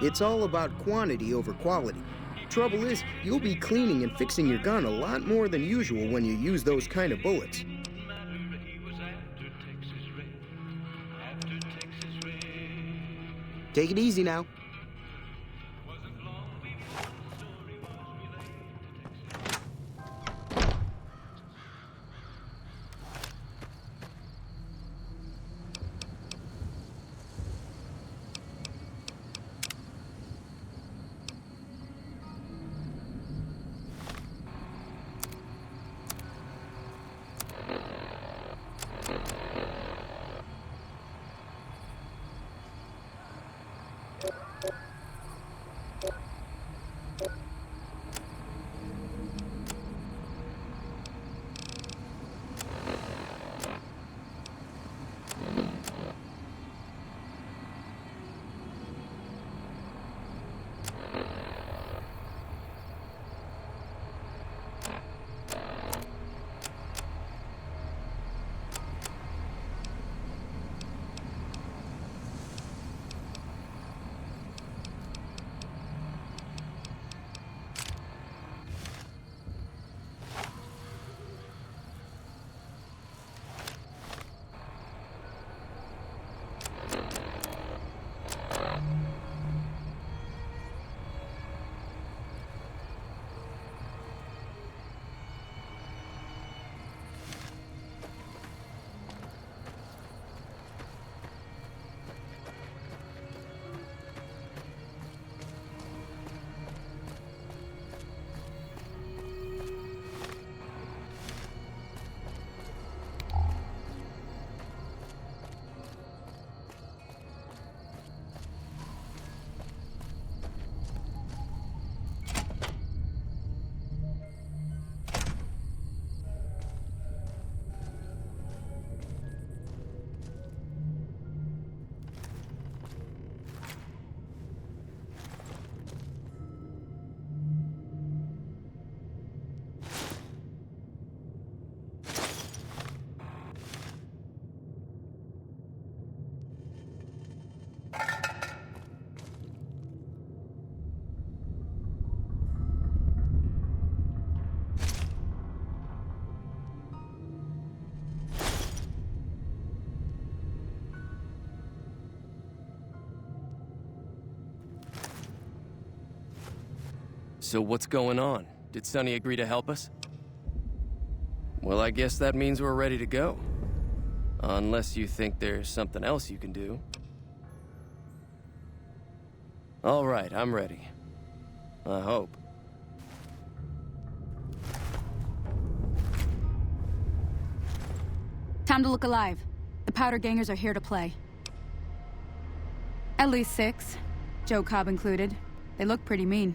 It's all about quantity over quality. Trouble is, you'll be cleaning and fixing your gun a lot more than usual when you use those kind of bullets. Take it easy now.
So what's going on? Did Sonny agree to help us? Well, I guess that means we're ready to go. Unless you think there's something else you can do. All right, I'm ready. I hope.
Time to look alive. The Powder Gangers are here to play. At least 6, Joe Cobb included. They look pretty mean.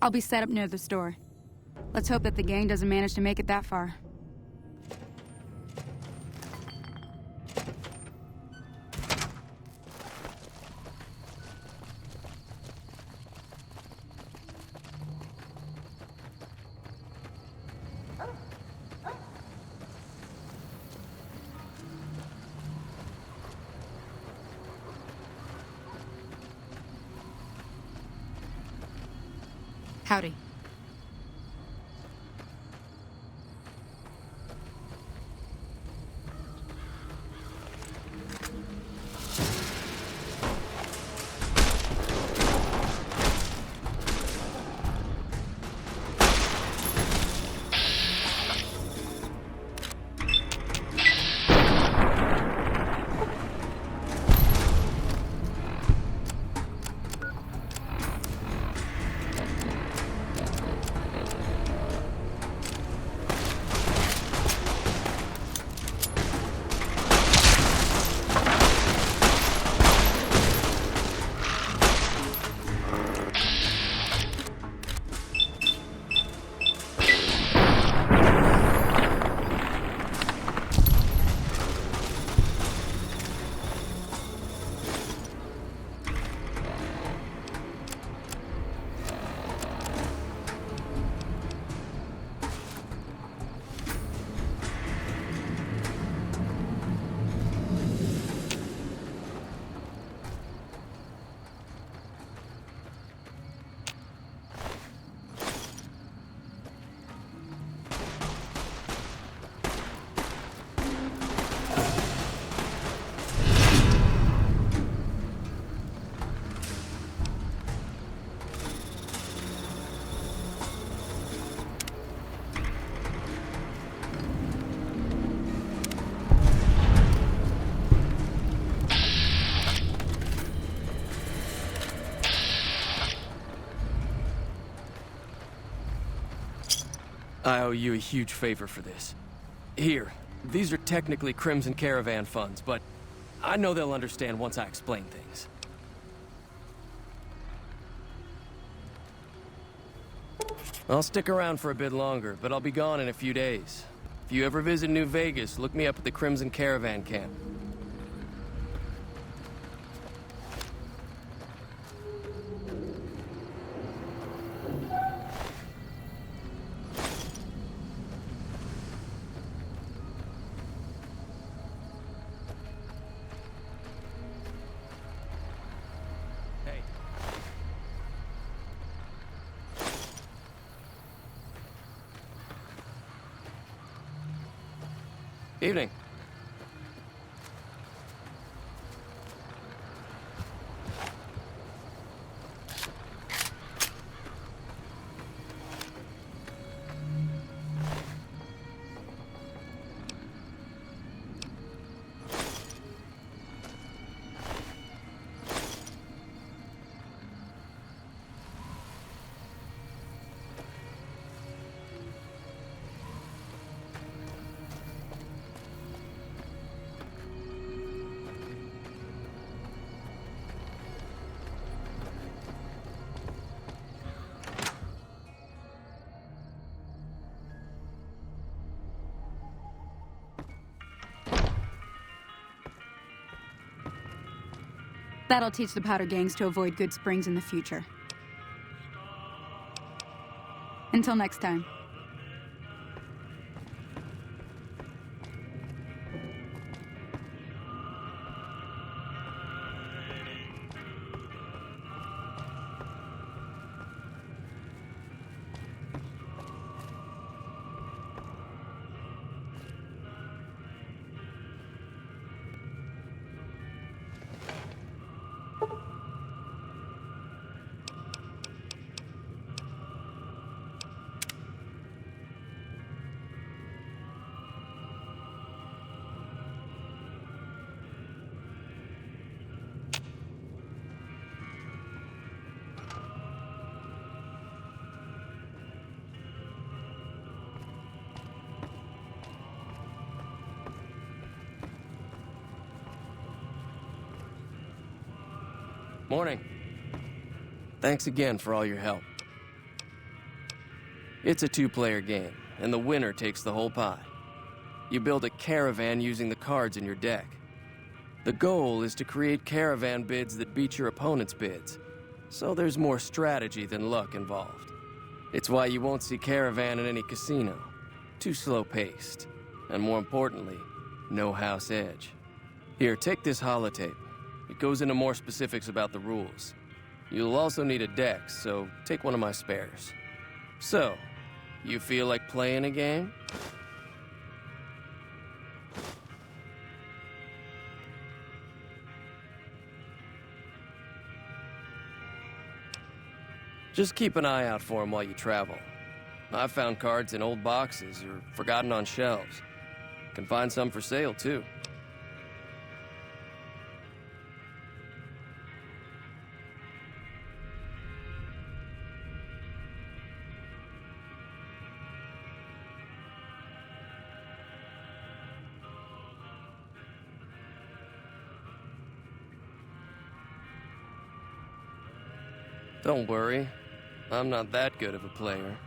I'll be set up near the store. Let's hope that the gang doesn't manage to make it that far. Howdy.
I owe you a huge favor for this. Here, these are technically Crimson Caravan funds, but I know they'll understand once I explain things. I'll stick around for a bit longer, but I'll be gone in a few days. If you ever visit New Vegas, look me up at the Crimson Caravan camp. Evening.
That'll teach the powder gangs to avoid Goodsprings in the future. Until next time.
Morning. Thanks again for all your help. It's a two-player game, and the winner takes the whole pie. You build a caravan using the cards in your deck. The goal is to create caravan bids that beat your opponent's bids, so there's more strategy than luck involved. It's why you won't see caravan in any casino. Too slow-paced, and more importantly, no house edge. Here, take this holotape. It goes into more specifics about the rules. You'll also need a deck, so take one of my spares. So, you feel like playing a game? Just keep an eye out for them while you travel. I've found cards in old boxes or forgotten on shelves. Can find some for sale, too. Don't worry, I'm not that good of a player.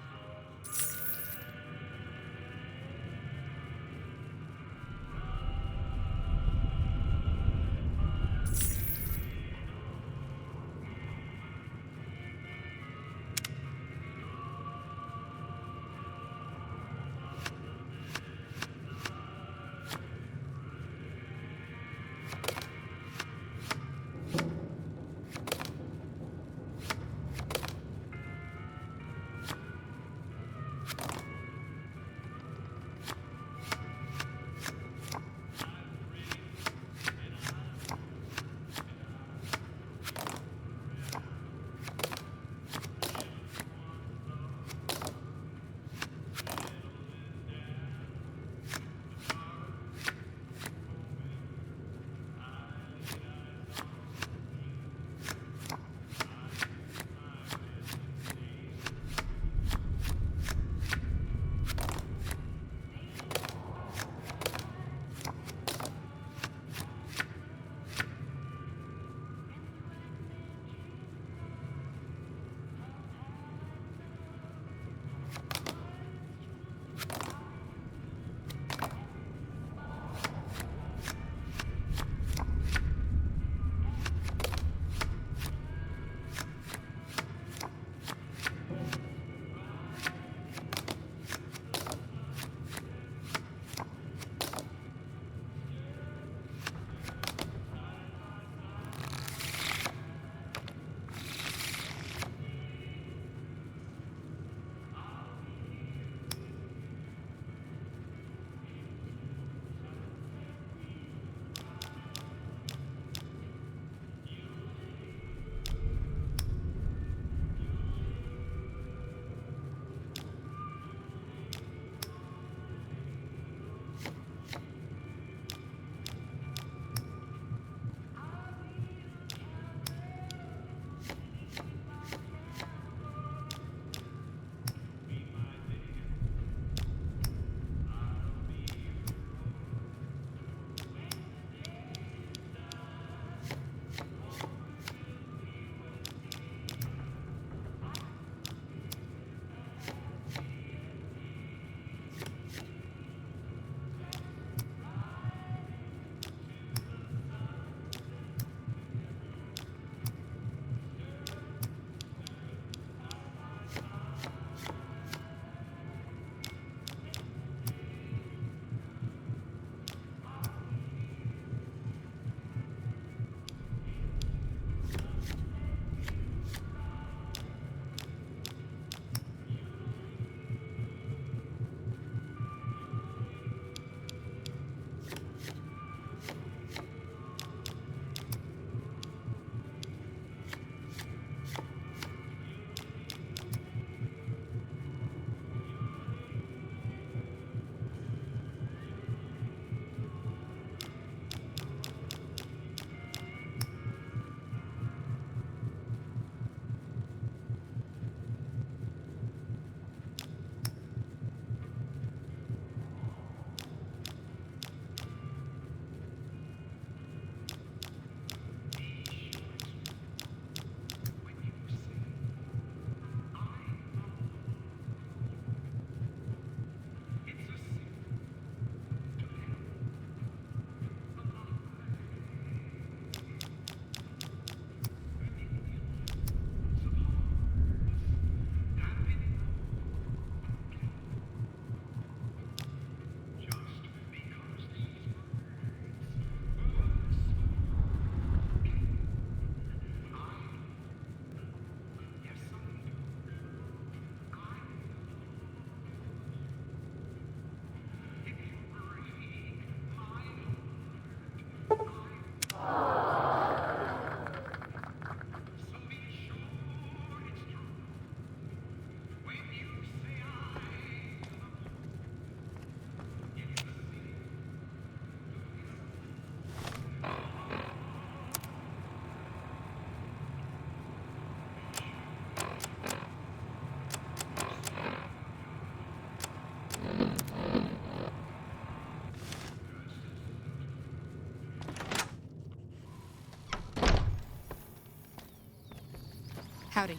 Howdy.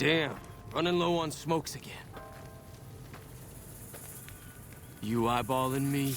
Damn, running low on smokes again. You eyeballing me?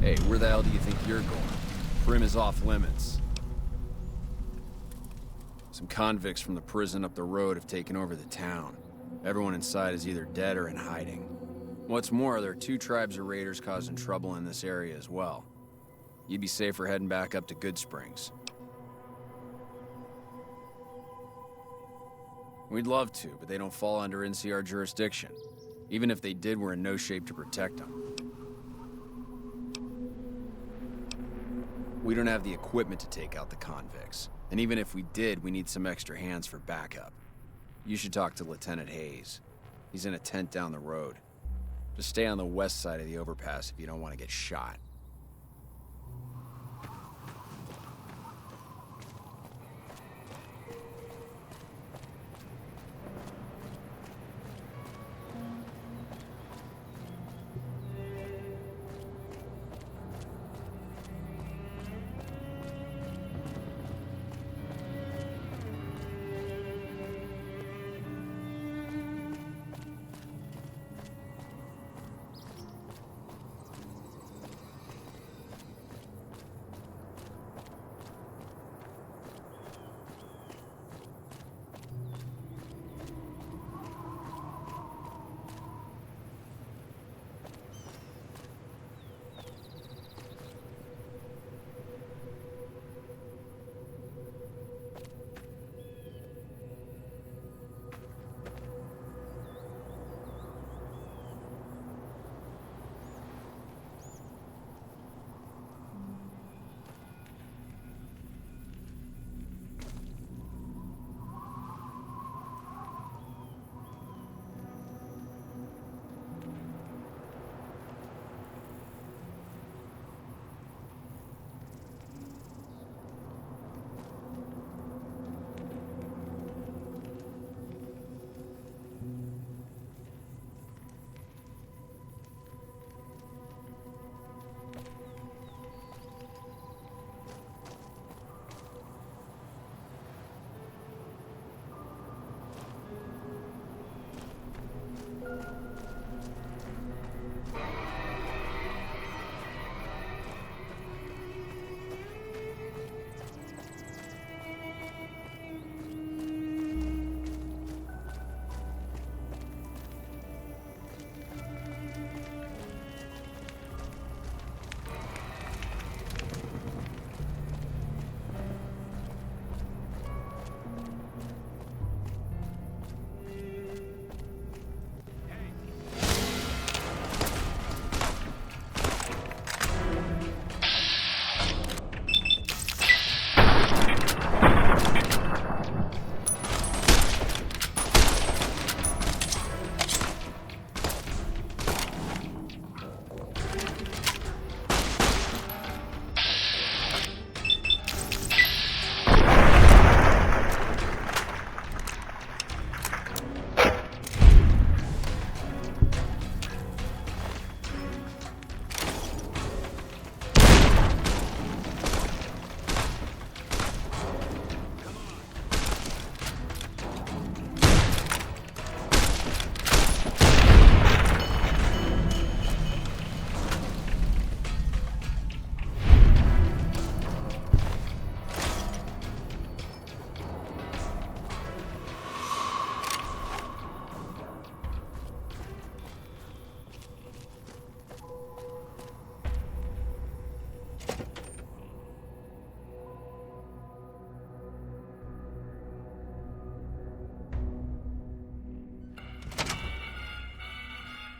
Hey, where the hell do you think you're going? Primm is off limits. Some convicts from the prison up the road have taken over the town. Everyone inside is either dead or in hiding. What's more, there are 2 tribes of raiders causing trouble in this area as well. You'd be safer heading back up to Goodsprings. We'd love to, but they don't fall under NCR jurisdiction. Even if they did, we're in no shape to protect them. We don't have the equipment to take out the convicts. And even if we did, we need some extra hands for backup. You should talk to Lieutenant Hayes. He's in a tent down the road. Just stay on the west side of the overpass if you don't want to get shot.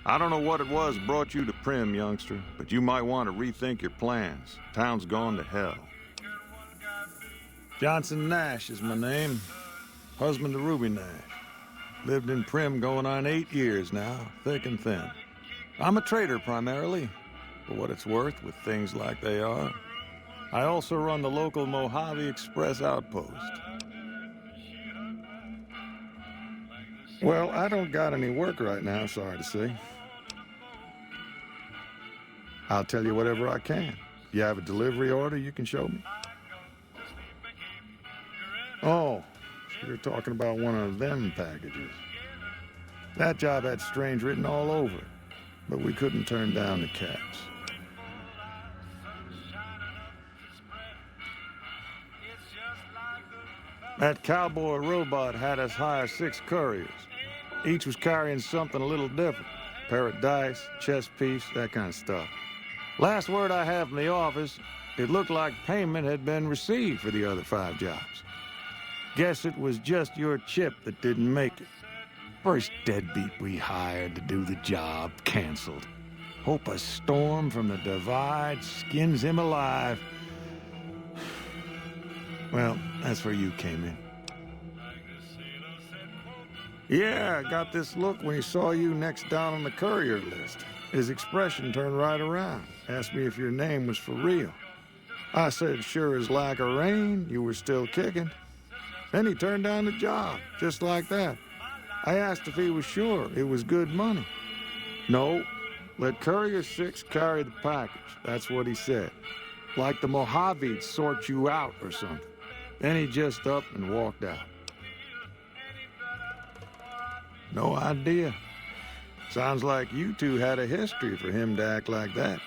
I don't know what it was brought you to Primm, youngster, but you might want to rethink your plans. Town's gone to hell.
Johnson Nash is my name. Husband to Ruby Nash. Lived in Primm going on 8 years now, thick and thin. I'm a trader primarily, for what it's worth with things like they are. I also run the local Mojave Express outpost. Well, I don't got any work right now, sorry to say. I'll tell you whatever I can. You have a delivery order you can show me? Oh, so you're talking about one of them packages. That job had Strange written all over it, but we couldn't turn down the caps. That cowboy robot had us hire 6 couriers. Each was carrying something a little different. Pair of dice, chess piece, that kind of stuff. Last word I have from the office, it looked like payment had been received for the other 5 jobs. Guess it was just your chip that didn't make it. First deadbeat we hired to do the job canceled. Hope a storm from the divide skins him alive. Well, that's where you came in. Yeah, I got this look when he saw you next down on the courier list. His expression turned right around. Asked me if your name was for real. I said, sure as lack of rain, you were still kicking. Then he turned down the job, just like that. I asked if he was sure it was good money. No, let Courier 6 carry the package. That's what he said. Like the Mojave'd sort you out or something. Then he just up and walked out. No idea. Sounds like you two had a history for him to act like that.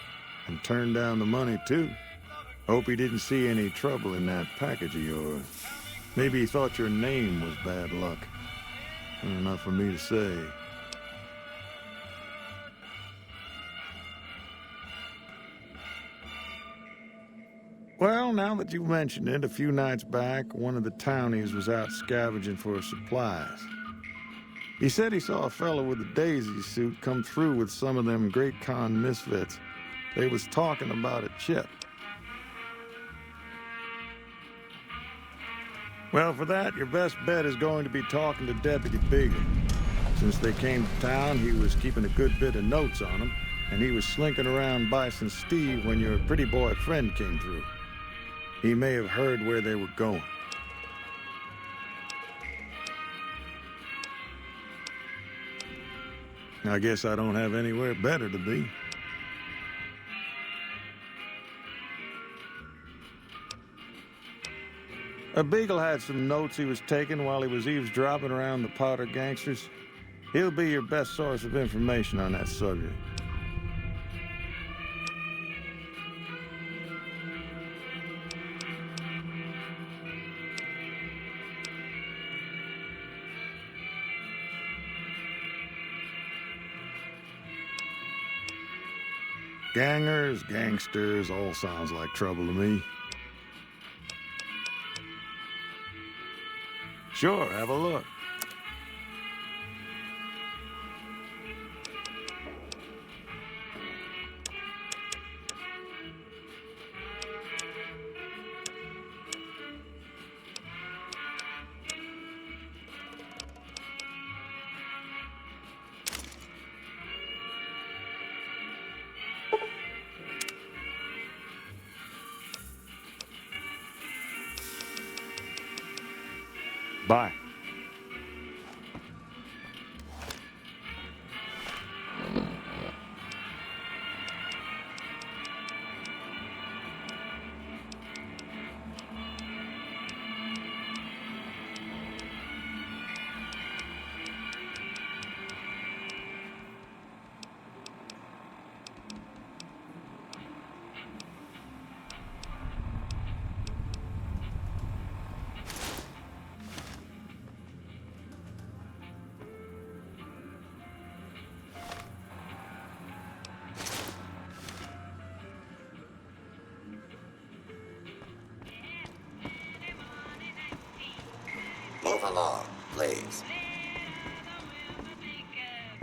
And turn down the money, too. Hope he didn't see any trouble in that package of yours. Maybe he thought your name was bad luck. Enough for me to say. Well, now that you mentioned it, a few nights back, one of the townies was out scavenging for supplies. He said he saw a fellow with a daisy suit come through with some of them Great Khan misfits. They was talking about a chip. Well, for that, your best bet is going to be talking to Deputy Beagle. Since they came to town, he was keeping a good bit of notes on them, and he was slinking around Bison Steve when your pretty boy friend came through. He may have heard where they were going. I guess I don't have anywhere better to be. A Beagle had some notes he was taking while he was eavesdropping around the Powder gangsters. He'll be your best source of information on that subject. Gangers, gangsters, all sounds like trouble to me. Sure, have a look. Bye.
Move along, please.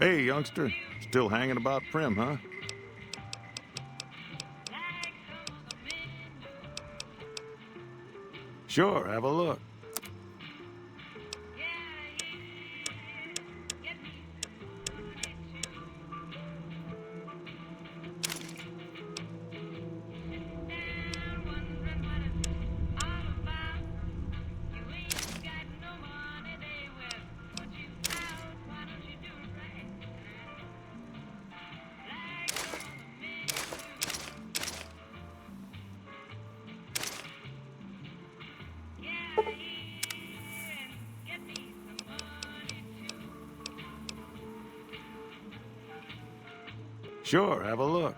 Hey, youngster. Still hanging about Prim, huh? Sure, have a look. Sure, have a look.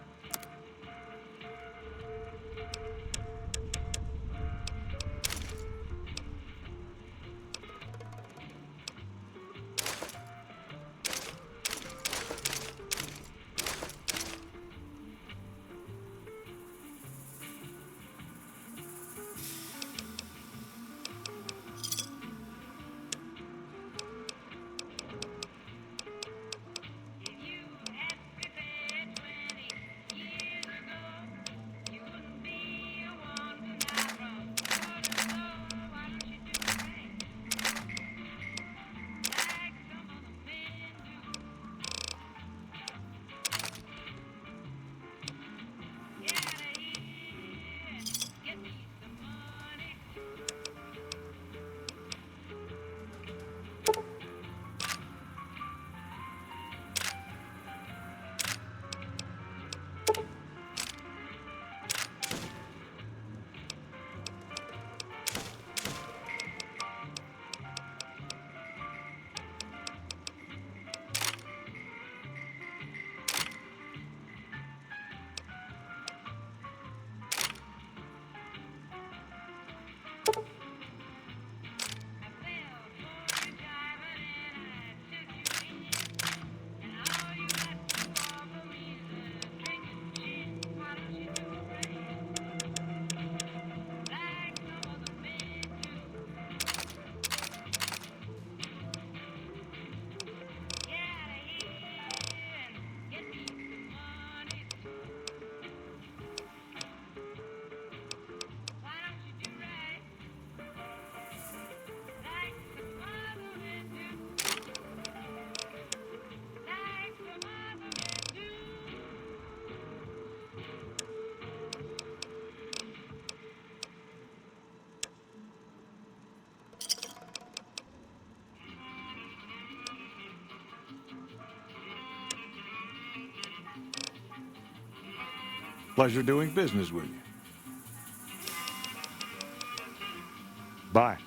Pleasure doing business with you. Bye.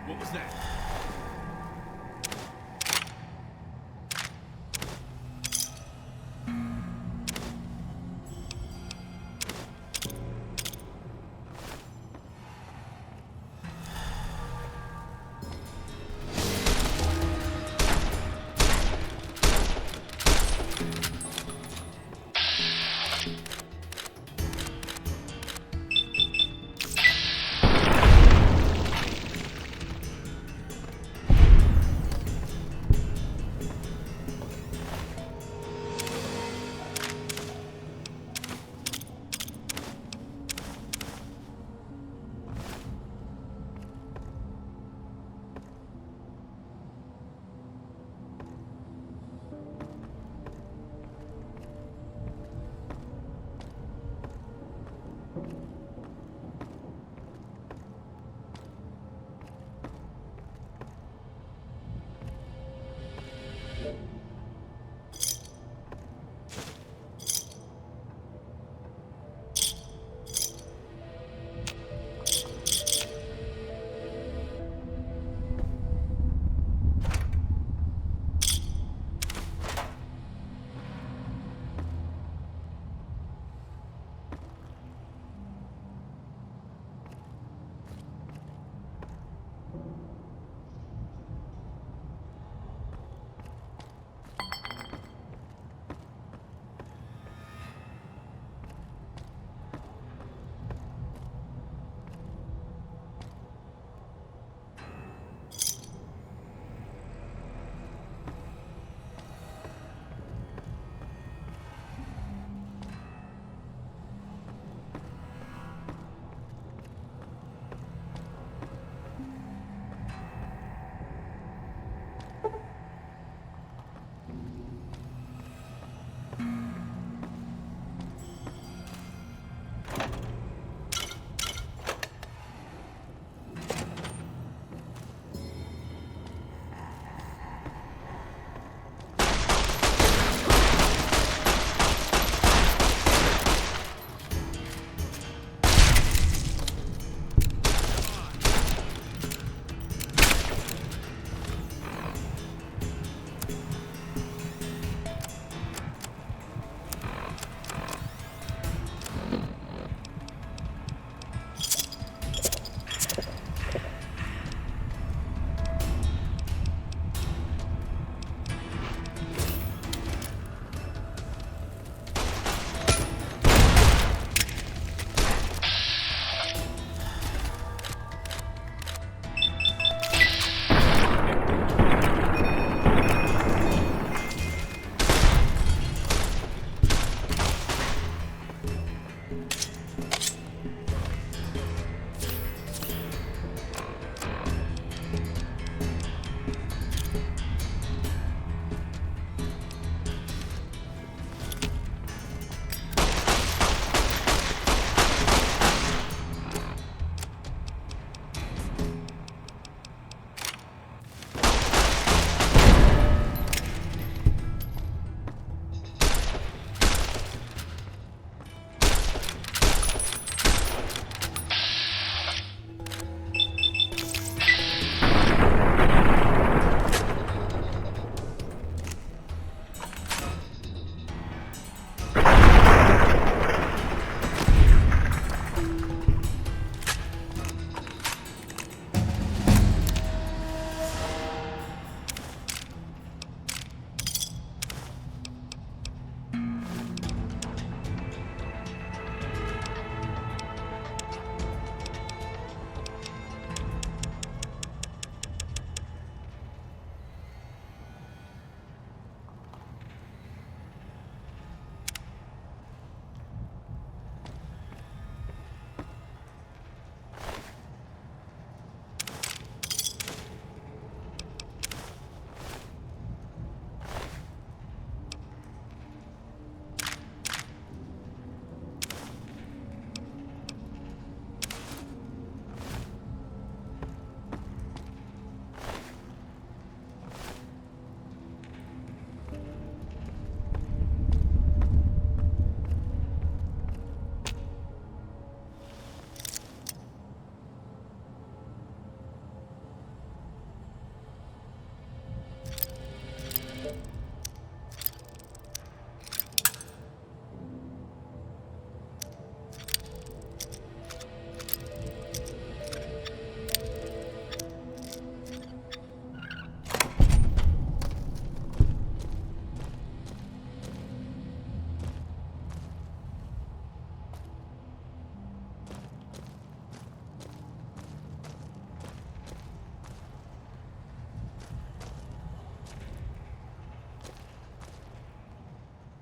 What was that?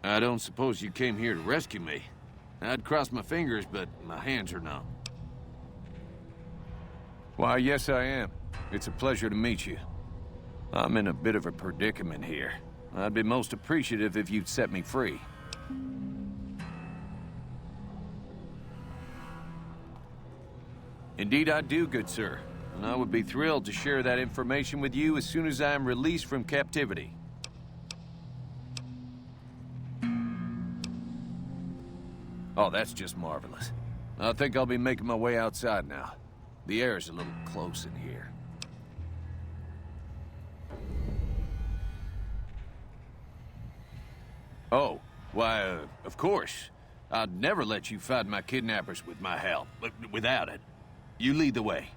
I don't suppose you came here to rescue me. I'd cross my fingers, but my hands are numb.
Why, yes I am. It's a pleasure to meet you. I'm in a bit of a predicament here. I'd be most appreciative if you'd set me free. Indeed I do, good sir. And I would be thrilled to share that information with you as soon as I am released from captivity. Oh, that's just marvelous. I think I'll be making my way outside now. The air's a little close in here. Oh, why, of course. I'd never let you find my kidnappers with my help, but without it. You lead the way.